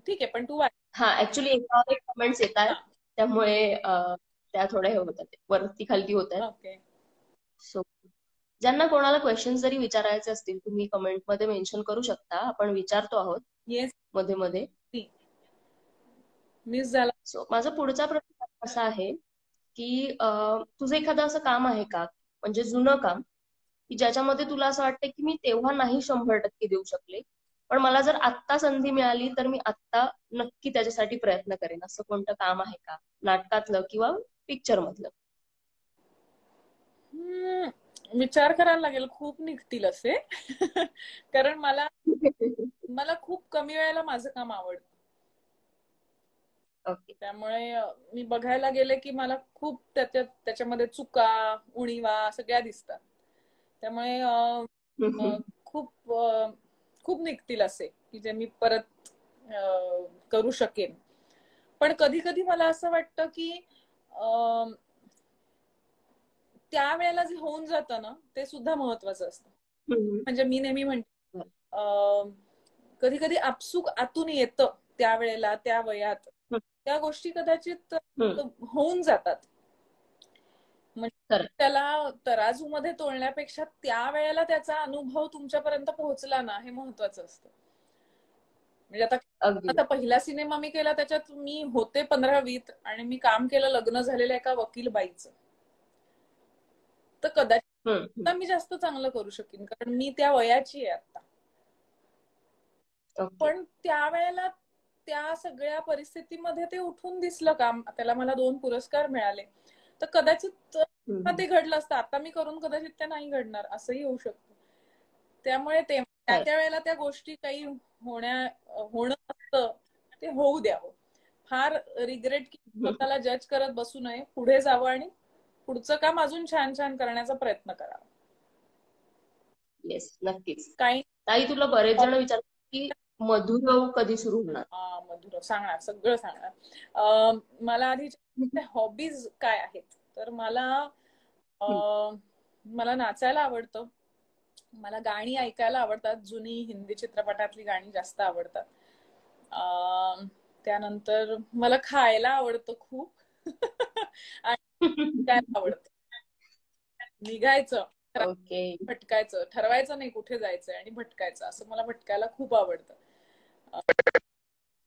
ठीक आहे, पण तू ऍक्च्युली एकावर एक कमेंट्स येत आहेत, त्यामुळे त्या थोड्या हे होतात, वरती खालती होत आहेत. ओके. सो ज्यांना कोणाला क्वेश्चन जरी विचारायचे असतील, तुम्ही कमेंट मध्ये मेन्शन करू शकता. आपण विचारतो आहोत मध्ये मध्ये. मिस झाला. सो माझा पुढचा प्रश्न असा आहे की तुझं एखादं असं काम आहे का, म्हणजे जुनं काम, की ज्याच्यामध्ये तुला असं वाटतं की मी तेव्हा नाही 100% देऊ शकले, पण मला जर आत्ता संधी मिळाली तर मी आत्ता नक्की त्याच्यासाठी प्रयत्न करेन, असं कोणतं काम आहे का, नाटकातलं किंवा पिक्चर मधलं? विचार करायला लागेल, खूप निघतील असे. कारण मला मला खूप कमी वेळेला माझं काम आवडतं. ओके. त्यामुळे मी बघायला गेले की मला खूप त्याच्यामध्ये चुका, उणीवा सगळ्या दिसतात. त्यामुळे खूप खूप निघतील असे की जे मी परत करू शकेन. पण कधी कधी मला असं वाटतं की त्यावेळेला जे होऊन जातं ना ते सुद्धा महत्वाचं असतं. म्हणजे मी नेहमी म्हणते कधी कधी आपसुक आतून येतं त्यावेळेला, त्या वयात त्या गोष्टी कदाचित होऊन जातात. म्हणजे त्याला तराजूमध्ये तोलण्यापेक्षा त्या वेळेला त्याचा अनुभव तुमच्यापर्यंत पोहोचला ना, हे महत्वाचं असतं. म्हणजे आता पहिला सिनेमा मी केला त्याच्यात मी होते 15वीत आणि मी काम केलं लग्न झालेल्या एका वकील बाईचं. तर कदाचित मी जास्त चांगलं करू शकेन कारण मी त्या वयाची आहे आता. पण त्यावेळेला त्या सगळ्या परिस्थितीमध्ये ते उठून दिसलं काम, त्याला मला 2 पुरस्कार मिळाले, तर कदाचित ते घडलं असतं. आता मी करून कदाचित ते नाही घडणार, असंही होऊ शकतं. त्यामुळे त्या वेळेला त्या गोष्टी काही होणं असतं ते होऊ द्यावं. फार रिग्रेट स्वतःला जज करत बसू नये, पुढे जावं आणि पुढचं काम अजून छान छान करण्याचा प्रयत्न करावा. येस, नक्कीच. ताई, तुला बरेच जण विचारतात की मधुरव कधी सुरू होणार? मधुरव सांगणार, सगळं सांगणार. मला आधी हॉबीज काय आहेत, तर मला नाचायला आवडतं, मला गाणी ऐकायला आवडतात, जुनी हिंदी चित्रपटातली गाणी जास्त आवडतात. त्यानंतर मला खायला आवडतं खूप आणि आवडतं. निघायचं, भटकायचं, ठरवायचं नाही कुठे जायचंय आणि भटकायचं, असं मला भटकायला खूप आवडतं.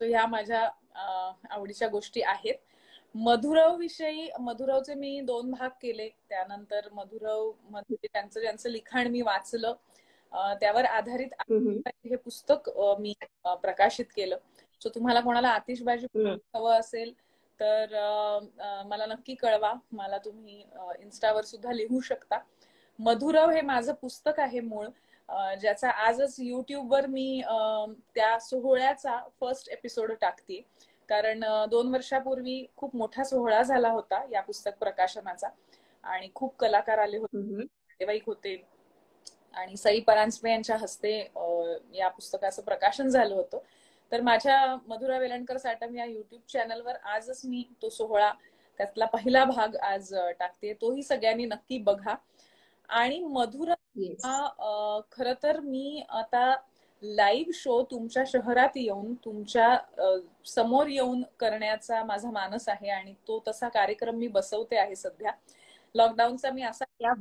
ह्या माझ्या आवडीच्या गोष्टी आहेत. मधुरव विषयी, मधुरवचे मी 2 भाग केले. त्यानंतर मधुरव मध्ये ज्यांचं लिखाण मी वाचलं, त्यावर आधारित हे पुस्तक मी प्रकाशित केलं. सो तुम्हाला कोणाला आतिषबाजी हवं असेल तर मला नक्की कळवा. मला तुम्ही इन्स्टावर सुद्धा लिहू शकता. मधुरव हे माझं पुस्तक आहे मूळ, ज्याचा आजच युट्यूबवर मी त्या सोहळ्याचा फर्स्ट एपिसोड टाकते. कारण 2 वर्षापूर्वी खूप मोठा सोहळा झाला होता या पुस्तक प्रकाशनाचा आणि खूप कलाकार आले होते, नातेवाईक होते आणि सई परांजपे यांच्या हस्ते या पुस्तकाचं प्रकाशन झालं होतं. तर माझ्या मधुरा वेलणकर साटम या युट्यूब चॅनलवर आजच मी तो सोहळा, त्यातला पहिला भाग आज टाकते. तोही सगळ्यांनी नक्की बघा. आणि मधुरा खर तर मी आता लाईव्ह शो तुमच्या शहरात येऊन, तुमच्या समोर येऊन करण्याचा माझा मानस आहे आणि तो तसा कार्यक्रम मी बसवते आहे सध्या. लॉकडाऊनचा मी असा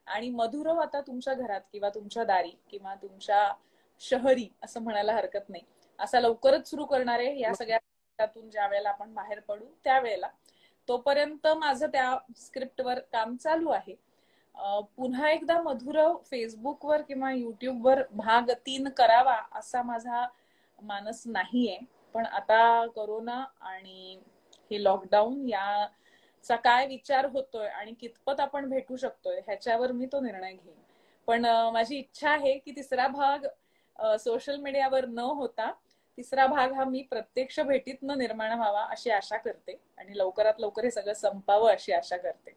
आणि मधुरव आता तुमच्या घरात किंवा तुमच्या दारी किंवा तुमच्या शहरी असं म्हणायला हरकत नाही, असा लवकरच सुरू करणार आहे. या सगळ्यातून ज्या वेळेला आपण बाहेर पडू त्यावेळेला, तोपर्यंत माझं त्या स्क्रिप्टवर काम चालू आहे. पुन्हा एकदा मधुरव फेसबुकवर किंवा युट्यूबवर भाग 3 करावा असा माझा मानस नाहीये. पण आता कोरोना आणि हे लॉकडाऊन याचा काय विचार होतोय आणि कितपत आपण भेटू शकतोय ह्याच्यावर मी तो निर्णय घेईन. पण माझी इच्छा आहे की तिसरा भाग सोशल मीडियावर न होता तिसरा भाग हा मी प्रत्यक्ष भेटीतनं निर्माण व्हावा अशी आशा करते आणि लवकरात लवकर हे सगळं संपावं अशी आशा करते.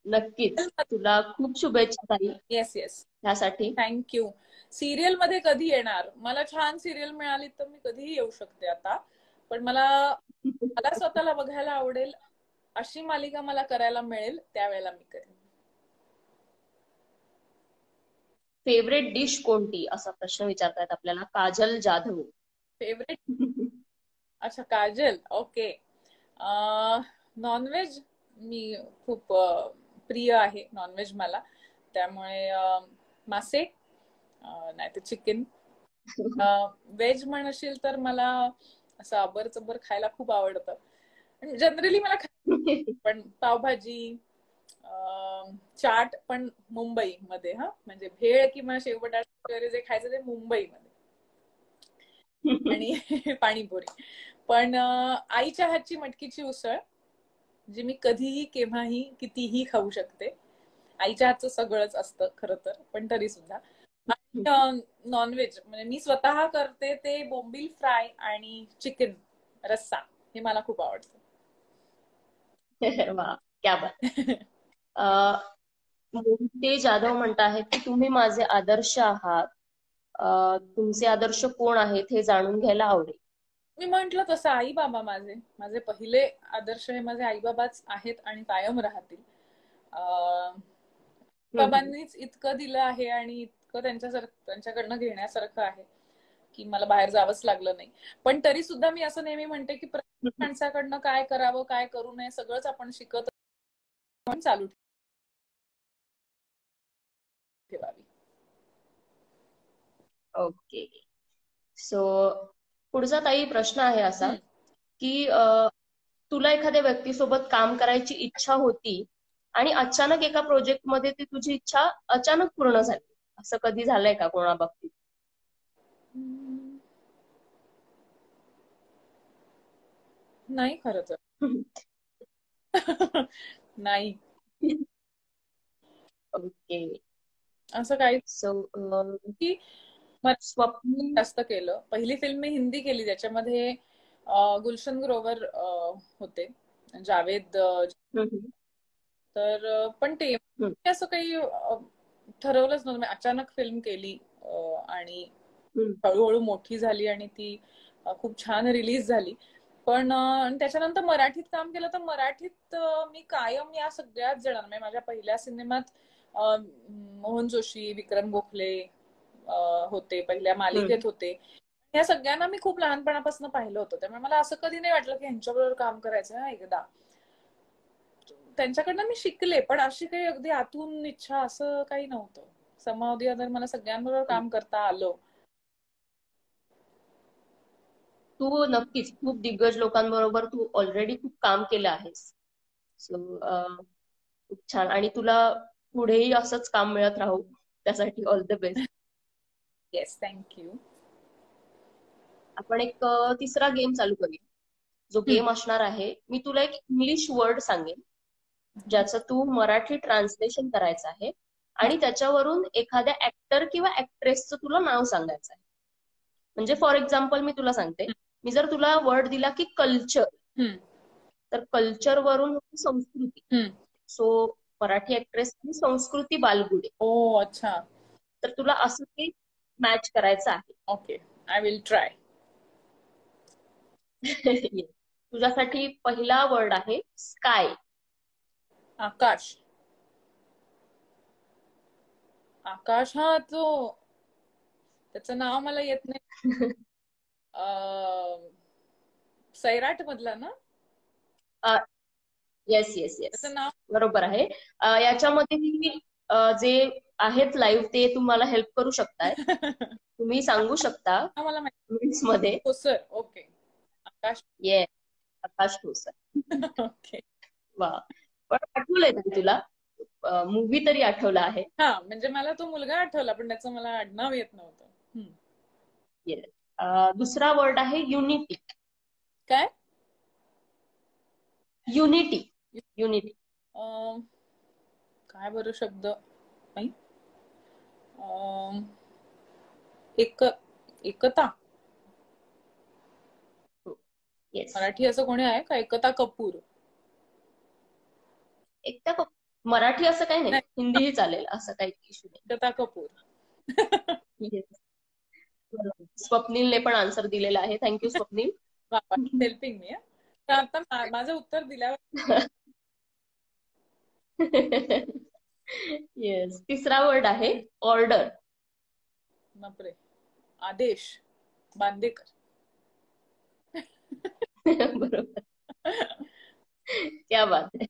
नक्कीच. तुला खूप शुभेच्छा ताई. येस येस, त्यासाठी थँक्यू. सिरियल मध्ये कधी येणार? मला छान सिरियल मिळाली तर मी कधीही येऊ शकते आता, पण मला स्वतःला बघायला आवडेल अशी मालिका मला करायला मिळेल त्यावेळेला मी करेन. फेवरेट डिश कोणती असा प्रश्न विचारतायत आपल्याला काजल जाधव. फेवरेट? अच्छा, काजल. ओके. नॉनव्हेज मी खूप प्रिय आहे, नॉनव्हेज मला. त्यामुळे मासे नाही तर चिकन. व्हेज म्हणशील तर मला असं अबर चबर खायला खूप आवडतं. जनरली मला पण पावभाजी, चाट पण मुंबईमध्ये, म्हणजे भेळ किंवा शेवबटाटे वगैरे जे खायचं ते मुंबईमध्ये, आणि पाणीपुरी. पण आईच्या हातची मटकीची उसळ जी मी कधीही केव्हाही कितीही खाऊ शकते. आईच्या हातचं सगळंच असतं खरं तर, पण तरी सुद्धा. नॉनव्हेज म्हणजे मी स्वतः करते ते बोंबील फ्राय आणि चिकन रस्सा, हे मला खूप आवडतं. वा, क्या बात. मोहिते जाधव म्हणत आहेत की तुम्ही माझे आदर्श आहात. तुमचे आदर्श कोण आहेत हे जाणून घ्यायला आवडेल. मी म्हंटल तसं आई बाबा माझे पहिले आदर्श हे माझे आई बाबाच आहेत आणि कायम राहतील. बाबांनीच इतकं दिलं आहे आणि इतकं त्यांच्याकडनं घेण्यासारखं आहे की मला बाहेर जावंच लागलं नाही. पण तरी सुद्धा मी असं नेहमी म्हणते की प्रत्येक माणसाकडनं काय करावं काय करू नये सगळंच आपण शिकत चालू ठेवावी. ओके. सो पुढचा ताई प्रश्न आहे असा की तुला एखाद्या व्यक्तीसोबत काम करायची इच्छा होती आणि अचानक एका प्रोजेक्ट मध्ये ती तुझी इच्छा अचानक पूर्ण झाली, असं कधी झालंय का कोणा बाबतीत? नाही खरं तर. नाही. ओके. असं काही की स्वप्न जास्त केलं. पहिली फिल्म मी हिंदी केली ज्याच्यामध्ये गुलशन ग्रोवर होते, जावेद. तर पण ते असं काही ठरवलंच नव्हतं. अचानक फिल्म केली आणि हळूहळू मोठी झाली आणि ती खूप छान रिलीज झाली. पण त्याच्यानंतर मराठीत काम केलं तर मराठीत मी कायम या सगळ्याच जणांना, म्हणजे माझ्या पहिल्या सिनेमात मोहन जोशी, विक्रम गोखले होते, पहिल्या मालिकेत होते. या सगळ्यांना मी खूप लहानपणापासून पाहिलं होतं, त्यामुळे मला असं कधी नाही वाटलं की ह्यांच्याबरोबर काम करायचं एकदा. त्यांच्याकडनं मी शिकले, पण अशी काही अगदी आतून इच्छा असं काही नव्हतं. समावधी अदर मला सगळ्यांबरोबर काम करता आलं. तू नक्कीच खूप दिग्गज लोकांबरोबर तू ऑलरेडी खूप काम केलं आहेस. सो खूप छान, आणि तुला पुढेही असंच काम मिळत राहू, त्यासाठी all the best. Yes, thank you. आपण एक तिसरा गेम चालू करूया. जो गेम असणार आहे, मी तुला एक इंग्लिश वर्ड सांगेन ज्याचं तू मराठी ट्रान्सलेशन करायचं आहे आणि त्याच्यावरून एखाद्या ऍक्टर किंवा ऍक्ट्रेसचं तुला नाव सांगायचं आहे. म्हणजे फॉर एक्झाम्पल मी तुला सांगते, मी जर तुला वर्ड दिला की कल्चर, तर कल्चर वरून संस्कृती. सो मराठी ऍक्ट्रेस संस्कृती बालगुडे. ओ अच्छा. तर तुला असं काही मॅच करायचं आहे. Okay, I will try. तुझ्यासाठी पहिला वर्ड आहे स्काय. आकाश. आकाश, हा तो, त्याचं नाव मला येत नाही. सैराट मधला ना? येस येस येस, त्याचं नाव बरोबर आहे. याच्यामध्ये जे आहेत लाईव्ह ते तुम्हाला हेल्प करू शकताय. तुम्ही सांगू शकता मला मिनिट्स मध्ये. हो सर. ओके, आकाश. ये आकाश ठोसर. ओके. वा, पण आठवलंय का तुला? मूवी तरी आठवला आहे. हा, म्हणजे मला तो मुलगा आठवला पण त्याचं मला आडनाव येत नव्हतं. दुसरा वर्ड आहे युनिटी. काय? युनिटी. युनिटी काय बरं शब्द नाही. एकता. मराठी असं कोणी आहे का? एकता कपूर. एकता कपूर मराठी असं काही नाही, हिंदीही चालेल, असं काही इश्यू नाही. एकता कपूर. स्वप्नीलने पण आन्सर दिलेला आहे. थँक्यू स्वप्नील. Helping me. आता माझं उत्तर दिल्यावर. येस. तिसरा वर्ड आहे ऑर्डर. बापरे, आदेश. बांदेकर. बरोबर, क्या बात आहे.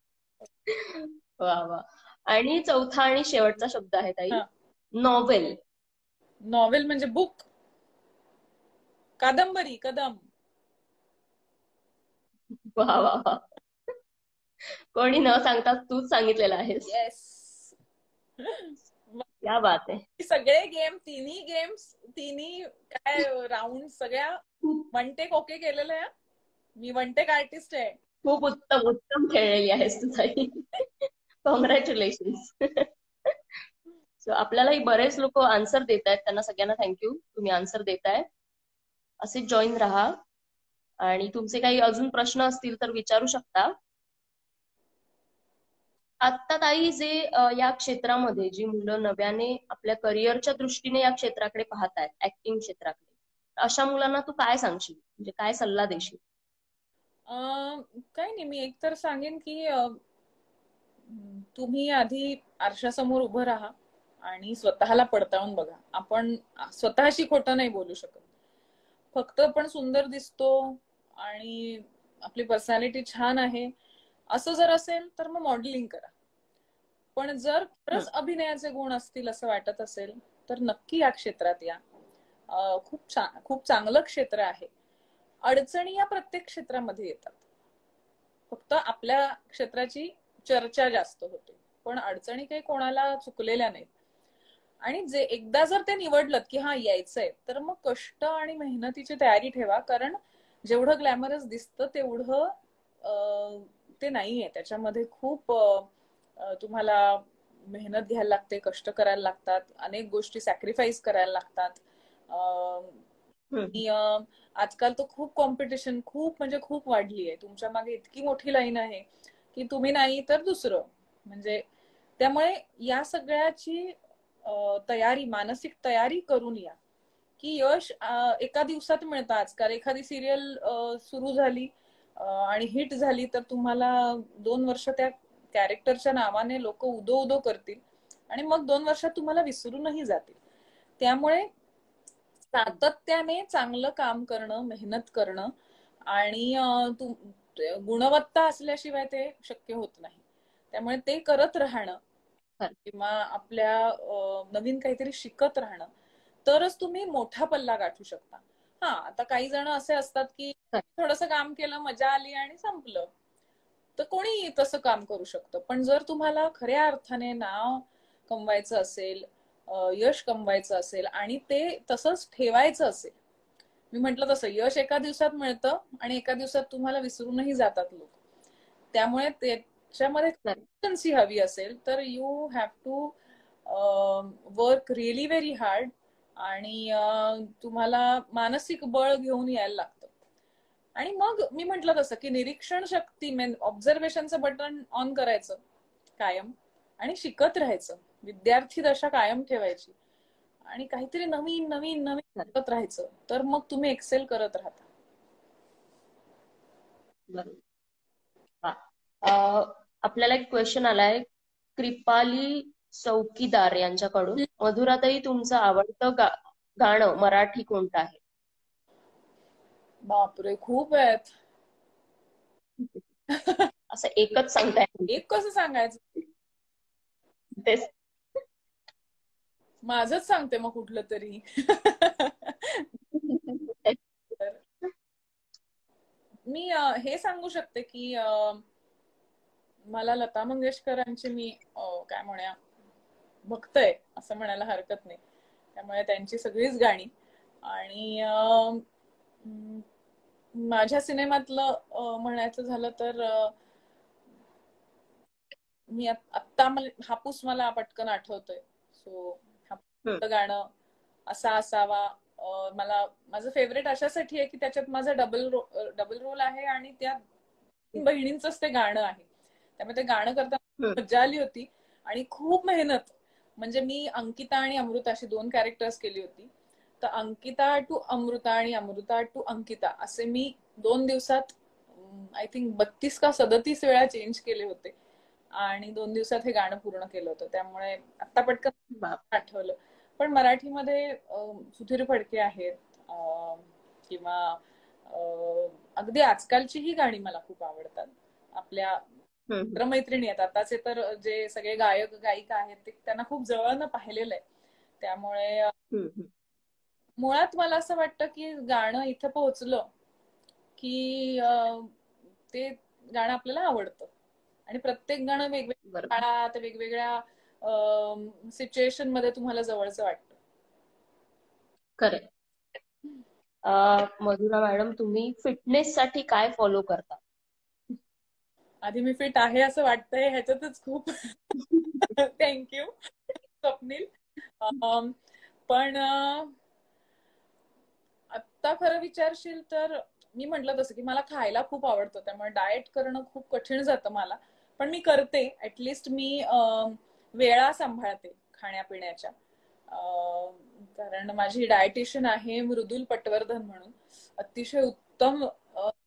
वा वा. आणि चौथा आणि शेवटचा शब्द आहे ताई, नॉवेल. नॉवेल म्हणजे बुक, कादंबरी, कदम. वा वा वा. कोणी न सांगता तूच सांगितलेलं आहेस. येस. क्या बात आहे. सगळे गेम, तिन्ही काय राऊंड सगळ्या वन टेक ओके केलेलं आहे. मी वन टेक आर्टिस्ट आहे. खूप उत्तम उत्तम खेळलेली आहेस तू ताई. कॉंग्रॅच्युलेशन. सो आपल्यालाही बरेच लोक आन्सर देत आहेत, त्यांना सगळ्यांना थँक्यू. तुम्ही आन्सर देताय, असेच जॉईन राहा. आणि तुमचे काही अजून प्रश्न असतील तर विचारू शकता. आता ताई जे या क्षेत्रामध्ये जी मुलं नव्याने आपल्या करिअरच्या दृष्टीने या क्षेत्राकडे पाहत आहेत, ऍक्टिंग क्षेत्राकडे, अशा मुलांना तू काय सांगशील, म्हणजे काय सल्ला देशील? काही नाही, मी एकतर सांगेन की तुम्ही आधी आरशासमोर उभं राहा आणि स्वतःला पडताळून बघा. आपण स्वतःशी खोटं नाही बोलू शकत. फक्त आपण सुंदर दिसतो आणि आपली पर्सनॅलिटी छान आहे असं जर असेल तर मग मॉडेलिंग करा. पण जर खरंच अभिनयाचे गुण असतील असं वाटत असेल तर नक्की या क्षेत्रात या. खूप चांगलं क्षेत्र आहे. अडचणी या प्रत्येक क्षेत्रामध्ये येतात. फक्त आपल्या क्षेत्राची चर्चा जास्त होते, पण अडचणी काही कोणाला चुकलेल्या नाहीत. आणि जे एकदा जर ते निवडलं की हा यायचंय, तर मग कष्ट आणि मेहनतीची तयारी ठेवा. कारण जेवढं ग्लॅमरस दिसतं तेवढं ते नाहीये. त्याच्यामध्ये खूप तुम्हाला मेहनत घ्यायला लागते, कष्ट करायला लागतात, अनेक गोष्टी सॅक्रिफाईस करायला लागतात. आजकाल तर खूप कॉम्पिटिशन खूप म्हणजे खूप वाढली आहे. तुमच्या मागे इतकी मोठी लाईन आहे की तुम्ही नाही तर दुसरं. म्हणजे त्यामुळे या सगळ्याची तयारी, मानसिक तयारी करून या की यश एका दिवसात मिळतं. आजकाल एखादी सिरियल सुरू झाली आणि हिट झाली तर तुम्हाला 2 वर्ष त्या कॅरेक्टरच्या नावाने लोक उदो उदो करतील आणि मग 2 वर्षात तुम्हाला विसरूनही जातील. त्यामुळे सातत्याने चांगलं काम करणं, मेहनत करणं आणि गुणवत्ता असल्याशिवाय ते शक्य होत नाही. त्यामुळे ते करत राहणं किंवा आपल्या नवीन काहीतरी शिकत राहणं, तरच तुम्ही मोठा पल्ला गाठू शकता. हा, आता काही जण असे असतात की थोडंसं काम केलं, मजा आली आणि संपलं, तर कोणी तसं काम करू शकतं. पण जर तुम्हाला खऱ्या अर्थाने नाव कमवायचं असेल, यश कमवायचं असेल आणि ते तसंच ठेवायचं असेल, मी म्हटलं तसं यश एका दिवसात मिळतं आणि एका दिवसात तुम्हाला विसरूनही जातात लोक. त्यामुळे त्याच्यामध्ये कन्सिस्टन्सी हवी असेल तर you have to work really very hard आणि तुम्हाला मानसिक बळ घेऊन यायला लागतं. आणि मग मी म्हटलं तसं की निरीक्षण शक्ती, ऑब्झर्वेशनचं बटन ऑन करायचं कायम आणि शिकत राहायचं. विद्यार्थी दशा कायम ठेवायची आणि काहीतरी नवीन नवीन नवीन शिकत राहायचं, तर मग तुम्ही एक्सेल करत राहता. आपल्याला एक क्वेश्चन आलाय कृपाली चौकीदार यांच्याकडून. मधुराताई, तुमचं आवडतं गाणं मराठी कोणतं आहे? बापरे, खूप आहेत. असं एकच सांगताय? एक कसं सांगायचं? तेच माझंच सांगते मग कुठलं तरी. मी हे सांगू शकते की मला लता मंगेशकरांची मी काय म्हणूया भक्त आहे असं म्हणायला हरकत नाही. त्यामुळे त्यांची सगळीच गाणी. आणि माझ्या सिनेमातलं म्हणायचं झालं तर मी आत्ता हापूस मला पटकन आठवतोय. सो हापूस गाणं असा असावा मला माझं फेवरेट अशासाठी आहे की त्याच्यात माझा डबल रोल आहे आणि त्या बहिणींचंच ते गाणं आहे. त्यामुळे ते गाणं करताना मजा आली होती आणि खूप मेहनत. म्हणजे मी अंकिता आणि अमृता अशी 2 कॅरेक्टर्स केली होती. तर अंकिता टू अमृता आणि अमृता टू अंकिता असे मी 2 दिवसात आय थिंक 32 का 37 वेळा चेंज केले होते आणि 2 दिवसात हे गाणं पूर्ण केलं होतं. त्यामुळे आता पटकन आठवलं. पण मराठीमध्ये सुधीर फडके आहेत किंवा अगदी आजकालची ही गाणी मला खूप आवडतात. आपल्या मैत्रिणी आहेत आताचे तर जे सगळे गायक गायिका आहेत ते त्यांना खूप जवळनं पाहिलेलं आहे. त्यामुळे मुळात मला असं वाटतं की गाणं इथं पोहोचलं की ते गाणं आपल्याला आवडतं. आणि प्रत्येक गाणं वेगवेगळ्या बरोबर. काळात, वेगवेगळ्या सिच्युएशन मध्ये तुम्हाला जवळचं वाटतं. खरंय. मधुरा मॅडम, तुम्ही फिटनेस साठी काय फॉलो करता? आधी मी फिट आहे असं वाटतंय, ह्याच्यातच खूप थँक्यू स्वप्नील. पण आता खरं विचारशील तर मी म्हटलं तसं की मला खायला खूप आवडतं, त्यामुळे डाएट करणं खूप कठीण जातं मला. पण मी करते, ऍटलिस्ट मी वेळा सांभाळते खाण्यापिण्याच्या. कारण माझी डायटिशियन आहे मृदुल पटवर्धन म्हणून, अतिशय उत्तम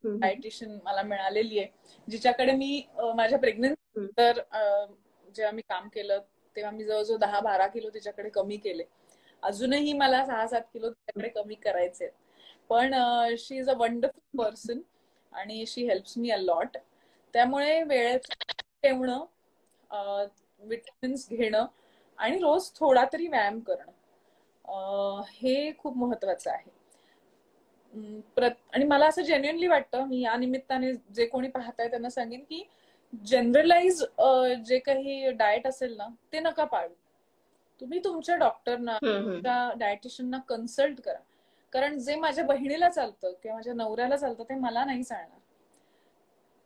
डायटिशियन मला मिळालेली आहे, जिच्याकडे मी माझ्या प्रेग्नन्सी तर जेव्हा मी काम केलं तेव्हा मी जवळजवळ 10-12 किलो तिच्याकडे कमी केले. अजूनही मला 6-7 किलो तिच्याकडे कमी करायचे. पण शी इज अ वंडरफुल पर्सन आणि शी हेल्प्स मी अ लॉट. त्यामुळे वेळेत ठेवणं, विटामिन्स घेणं आणि रोज थोडा तरी व्यायाम करणं, हे खूप महत्वाचं आहे. आणि मला असं जेन्युअनली वाटतं, मी या निमित्ताने जे कोणी पाहताय त्यांना सांगेन की जनरलाइज जे काही डाएट असेल ना ते नका पाळू. तुम्ही तुमच्या डॉक्टरना, तुमच्या डायटिशियनना कन्सल्ट करा. कारण जे माझ्या बहिणीला चालतं किंवा माझ्या नवऱ्याला चालतं ते मला नाही चालणार.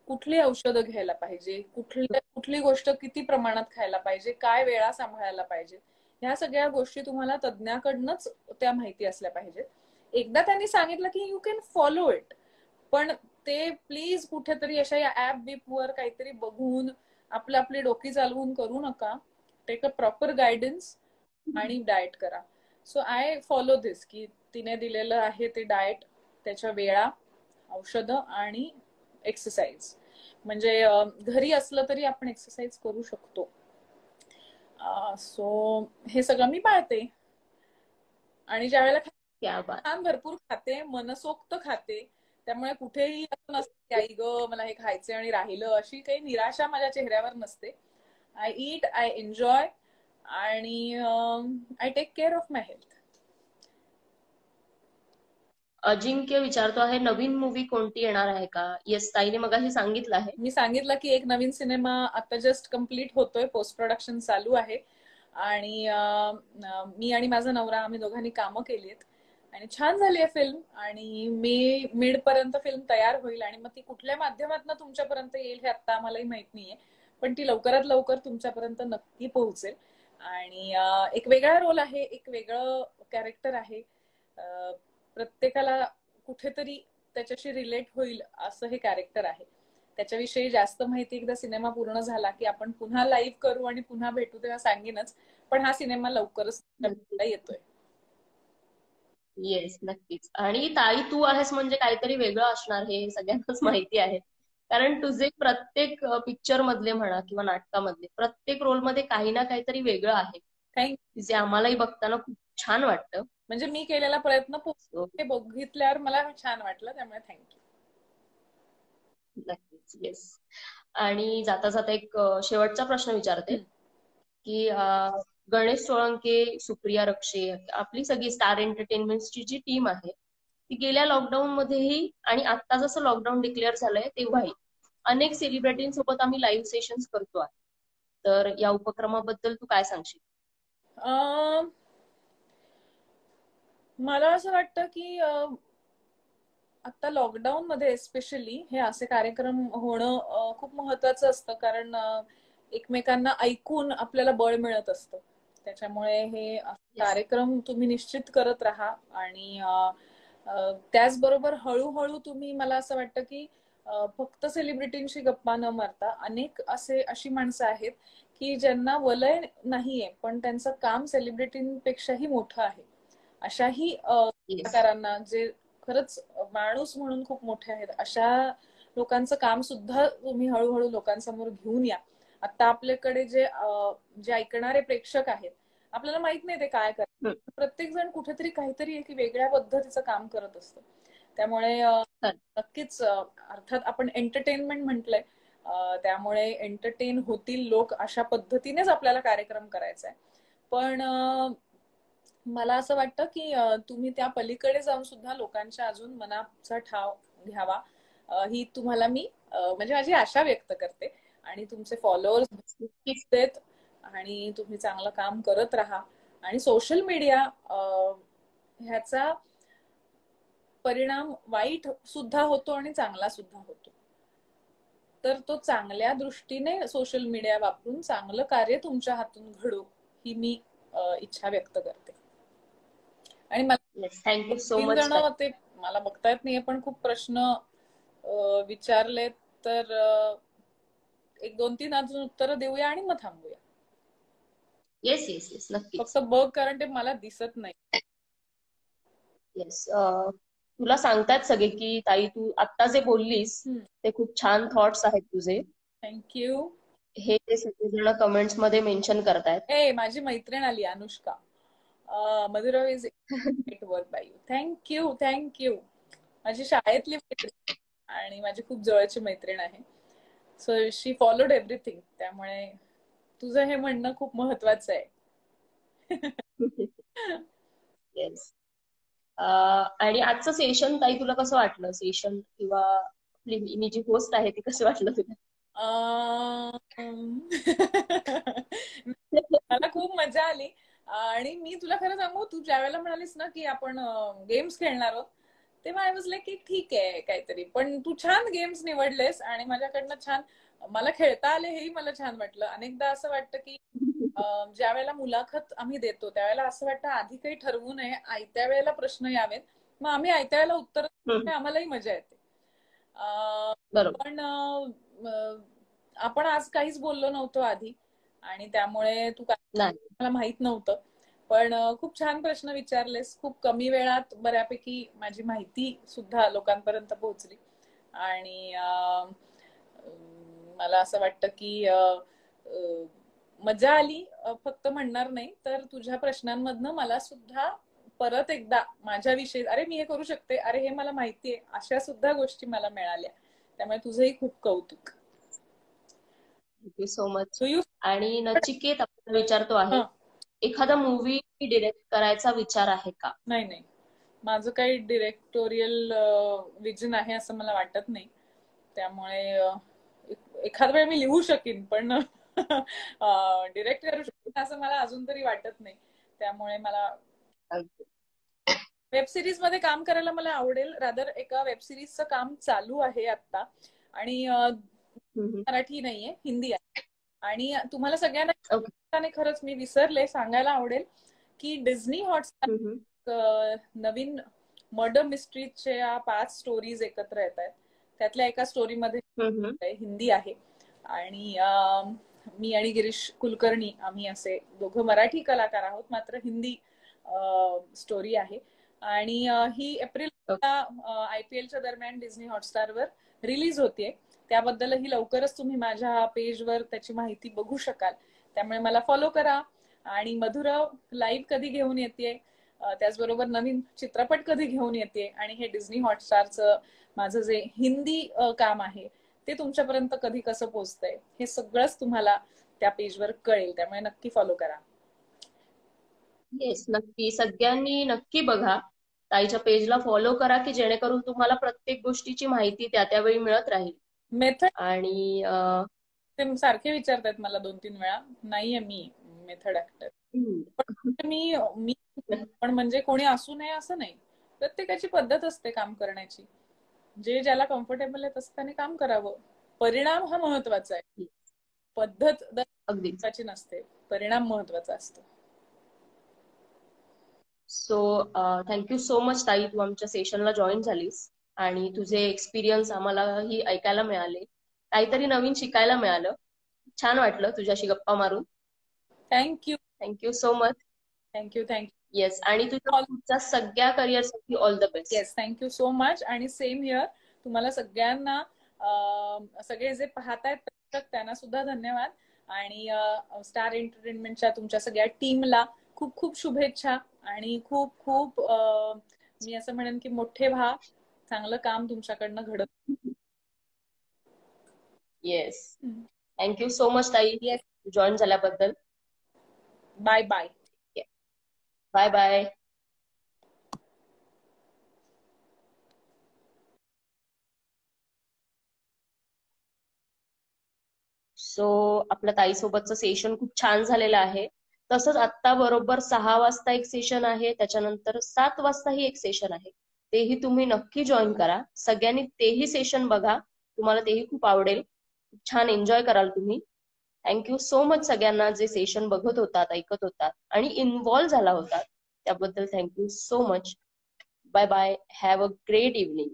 कुठली औषधं घ्यायला पाहिजे, कुठली गोष्ट किती प्रमाणात खायला पाहिजे, काय वेळा सांभाळायला पाहिजे, ह्या सगळ्या गोष्टी तुम्हाला तज्ज्ञाकडनंच त्या माहिती असल्या पाहिजेत. एकदा त्यांनी सांगितलं की यू कॅन फॉलो इट, पण ते प्लीज कुठेतरी अशा या ऍप बीप वर काहीतरी बघून आपली डोकी चालवून करू नका. टेक अ प्रॉपर गायडन्स आणि डाएट करा. सो आय फॉलो दिस, की तिने दिलेलं आहे ते डाएट, त्याच्या वेळा, औषधं आणि एक्सरसाइज. म्हणजे घरी असलं तरी आपण एक्सरसाइज करू शकतो. सो हे सगळं मी पाळते. आणि ज्या वेळेला छान भरपूर खाते, मनसोक्त खाते, त्यामुळे कुठेही असं नसतं की आई ग मला हे खायचंय आणि राहिलं, अशी काही निराशा माझ्या चेहऱ्यावर नसते. आय ईट, आय एन्जॉय आणि I take care of my health. Ajinkya विचारतो आहे, नवीन मूवी कोणती येणार आहे का? येस, ताईने मगाशी सांगितलं आहे. मी सांगितलं की एक नवीन सिनेमा आता जस्ट कम्प्लीट होतोय, पोस्ट प्रोडक्शन चालू आहे. आणि मी आणि माझा नवरा आम्ही दोघांनी कामं केलीत आणि छान झाली आहे फिल्म. आणि मे मिड पर्यंत फिल्म तयार होईल आणि मग ती कुठल्या माध्यमातून तुमच्यापर्यंत येईल हे आता आम्हालाही माहित नाहीये, पण ती लवकरात लवकर तुमच्यापर्यंत नक्की पोहोचेल. आणि एक वेगळा रोल आहे, एक वेगळं कॅरेक्टर आहे, प्रत्येकाला कुठेतरी त्याच्याशी रिलेट होईल असं हे कॅरेक्टर आहे. त्याच्याविषयी जास्त माहिती एकदा सिनेमा पूर्ण झाला की आपण पुन्हा लाईव्ह करू आणि पुन्हा भेटू तेव्हा सांगेनच. पण हा सिनेमा लवकरच येतोय. येस, नक्कीच. आणि ताई तू आहेस म्हणजे काहीतरी वेगळं असणार हे सगळ्यांनाच माहिती आहे. कारण तुझे प्रत्येक पिक्चर मधले म्हणा किंवा नाटकामधले प्रत्येक रोल मध्ये काही ना काहीतरी वेगळं आहे, थँक्यू. जे आम्हालाही बघताना खूप छान वाटतं. म्हणजे मी केलेला प्रयत्न बघितल्यावर मला छान वाटलं, त्यामुळे थँक्यू. नक्कीच. येस. आणि जाता जाता एक शेवटचा प्रश्न विचारते की गणेश सोळंके, सुप्रिया रक्षे, आपली सगळी स्टार एंटरटेनमेंटची जी टीम आहे ती गेल्या लॉकडाऊन मध्येही आणि आता जसं लॉकडाऊन डिक्लेअर झालंय तेव्हाही अनेक सेलिब्रिटींसोबत आम्ही लाईव्ह सेशन्स करतो आहे. तर या उपक्रमाबद्दल तू काय सांगशील? मला असं वाटतं की आता लॉकडाऊन मध्ये स्पेशली हे असे कार्यक्रम होणं खूप महत्वाचं असतं, कारण एकमेकांना ऐकून आपल्याला बळ मिळत असतं. त्याच्यामुळे हे कार्यक्रम तुम्ही निश्चित करत राहा. आणि त्याचबरोबर हळूहळू तुम्ही, मला असं वाटतं की फक्त सेलिब्रिटींशी गप्पा न मारता अनेक अशी माणसं आहेत की ज्यांना वलय नाहीये पण त्यांचं काम सेलिब्रिटींपेक्षाही मोठं आहे. अशाही कलाकारांना, जे खरंच माणूस म्हणून खूप मोठे आहेत, अशा लोकांचं काम सुद्धा तुम्ही हळूहळू लोकांसमोर घेऊन या. आता आपल्याकडे जे ऐकणारे प्रेक्षक आहेत, आपल्याला माहित नाही ते काय करतात, प्रत्येक जण कुठेतरी काहीतरी एक वेगळ्या पद्धतीचं काम करत असतं. त्यामुळे नक्कीच, अर्थात आपण एंटरटेनमेंट म्हटलंय, त्यामुळे एंटरटेन होतील लोक अशा पद्धतीनेच आपल्याला कार्यक्रम करायचा आहे. पण मला असं वाटतं की तुम्ही त्या पलीकडे जाऊन सुद्धा लोकांच्या अजून मनाचा ठाव घ्यावा. ही तुम्हाला मी म्हणजे माझी आशा व्यक्त करते. आणि तुमचे फॉलोअर्स नक्कीच. आहेत आणि तुम्ही चांगलं काम करत राहा. आणि सोशल मीडिया ह्याचा परिणाम वाईट सुद्धा होतो आणि चांगला सुद्धा होतो. तर तो चांगल्या दृष्टीने सोशल मीडिया वापरून चांगलं कार्य तुमच्या हातून घडो ही मी इच्छा व्यक्त करते. आणि मला थँक्यू सो 2-3 मच. जण ते मला बघता येत नाहीये पण खूप प्रश्न विचारले, तर 1-2-3 अजून उत्तर देऊया आणि मग थांबूया. येस येस येस, नक्कीच. फक्त बघ, कारण ते मला दिसत नाही. येस, तुला सांगतात सगळे की ताई तू आता जे बोललीस ते खूप छान थॉट्स आहेत तुझे. थँक्यू. हे ते सगळेजण कमेंट्स मध्ये मेन्शन करतायत. माझी मैत्रीण आली Anushka. Madhura is great work by you. Thank you thank you. माझी शाळेतली मैत्रीण आणि माझी खूप जवळची मैत्रीण आहे. So she followed everything. त्यामुळे तुझं हे म्हणणं खूप महत्वाचं आहे. येस. आणि आजचं सेशन ताई तुला कसं वाटलं? सेशन किंवा मी जी होस्ट आहे ती कसं वाटलं तुला? मला खूप मजा आली. आणि मी तुला खरं सांगू, तू ज्या वेळेला म्हणालीस ना की आपण गेम्स खेळणार आहोत, तेव्हा आय वॉज लाईक की ठीक आहे काहीतरी, पण तू छान गेम्स निवडलेस आणि माझ्याकडनं छान मला खेळता आले, हेही मला छान वाटलं. अनेकदा असं वाटतं की ज्या वेळेला मुलाखत आम्ही देतो त्यावेळेला असं वाटतं आधी काही ठरवू नये, आयत्या वेळेला प्रश्न यावेत, मग आम्ही आयत्या वेळेला उत्तर आम्हालाही मजा येते. पण आपण आज काहीच बोललो नव्हतो आधी आणि त्यामुळे तू काय मला माहित नव्हतं. पण खूप छान प्रश्न विचारलेस. खूप कमी वेळात बऱ्यापैकी माझी माहिती सुद्धा लोकांपर्यंत पोहोचली. आणि मला असं वाटतं की मजा आली. फक्त म्हणणार नाही तर तुझ्या प्रश्नांमधनं मला सुद्धा परत एकदा माझ्याविषयी, अरे मी हे करू शकते, अरे हे मला माहितीये, अशा सुद्धा गोष्टी मला मिळाल्या. त्यामुळे तुझंही खूप कौतुक. Thank you so much. आणि नचिकेत आपल्याला विचारतो आहे, एखादा मूवी डिरेक्ट करायचा विचार आहे का? नाही नाही, माझं काही डिरेक्टोरियल विजन आहे असं मला वाटत नाही. त्यामुळे एखाद वेळ मी लिहू शकीन पण डिरेक्ट करू शकेन असं मला अजून तरी वाटत नाही. त्यामुळे मला वेब सिरीज मध्ये काम करायला मला आवडेल. रादर एका वेब सिरीजचं काम चालू आहे आता आणि मराठी नाहीये, हिंदी आहे. आणि तुम्हाला सगळ्यांना खरंच मी विसरले सांगायला आवडेल की डिझनी हॉटस्टार नवीन मर्डर मिस्ट्रीच्या 5 स्टोरीज एकत्र येत आहेत. त्यातल्या एका स्टोरीमध्ये हिंदी आहे आणि मी आणि गिरीश कुलकर्णी आम्ही असे दोघं मराठी कलाकार आहोत, मात्र हिंदी स्टोरी आहे. आणि ही एप्रिलला IPLच्या दरम्यान डिझनी हॉटस्टारवर रिलीज होतीये. त्याबद्दलही लवकरच तुम्ही माझ्या पेजवर त्याची माहिती बघू शकाल. त्यामुळे मला फॉलो करा. आणि मधुरा लाईव्ह कधी घेऊन येते, त्याचबरोबर नवीन चित्रपट कधी घेऊन येते आणि हे डिझनी हॉटस्टारचं माझं जे हिंदी काम आहे ते तुमच्यापर्यंत कधी कसं पोहोचतंय हे सगळंच तुम्हाला त्या पेजवर कळेल. त्यामुळे नक्की फॉलो करा. येस, नक्की. सगळ्यांनी नक्की बघा. ताईच्या पेजला फॉलो करा की जेणेकरून तुम्हाला प्रत्येक गोष्टीची माहिती त्या त्यावेळी मिळत राहील. मेथड आणि ते सारखे विचारतात मला 2-3 वेळा. नाहीये मी मेथड ऍक्टर. मी पण म्हणजे कोणी असू नये असं नाही. प्रत्येकाची पद्धत असते काम करण्याची. जे ज्याला कम्फर्टेबल आहे तसं त्याने काम करावं. परिणाम हा महत्वाचा आहे. पद्धत महत्वाची नसते, परिणाम महत्वाचा असतो. सो थँक्यू सो मच ताई, तू आमच्या सेशनला जॉईन झालीस आणि तुझे एक्सपिरियन्स आम्हालाही ऐकायला मिळाले, काहीतरी नवीन शिकायला मिळालं. छान वाटलं तुझ्याशी गप्पा मारून. Thank you. Thank you so much. Thank you. Yes, आणि तुझ्या सगळ्या करिअरसाठी all the best. Yes, thank you so much. आणि सेम हिअर. तुम्हाला सगळ्यांना, सगळे जे पाहतायत त्यांना सुद्धा धन्यवाद. आणि स्टार एंटरटेनमेंटच्या तुमच्या सगळ्या टीमला खूप खूप शुभेच्छा. आणि खूप खूप मी असं म्हणेन की मोठे व्हा, चांगलं काम तुमच्याकडनं घडत. येस, थँक्यू सो मच ताई जॉईन झाल्याबद्दल. Bye bye. Bye bye. So आपल्या ताईसोबतचं सेशन खूप छान झालेलं आहे. तसंच आत्ता बरोबर 6 वाजता एक सेशन आहे, त्याच्यानंतर 7 वाजताही एक सेशन आहे. तेही तुम्ही नक्की जॉईन करा. सगळ्यांनी तेही सेशन बघा, तुम्हाला तेही खूप आवडेल. खूप छान एन्जॉय कराल तुम्ही. थँक्यू सो मच सगळ्यांना जे सेशन बघत होतात, ऐकत होतात आणि इन्व्हॉल्व झाला होता त्याबद्दल thank you so much. Bye bye. Have a great evening.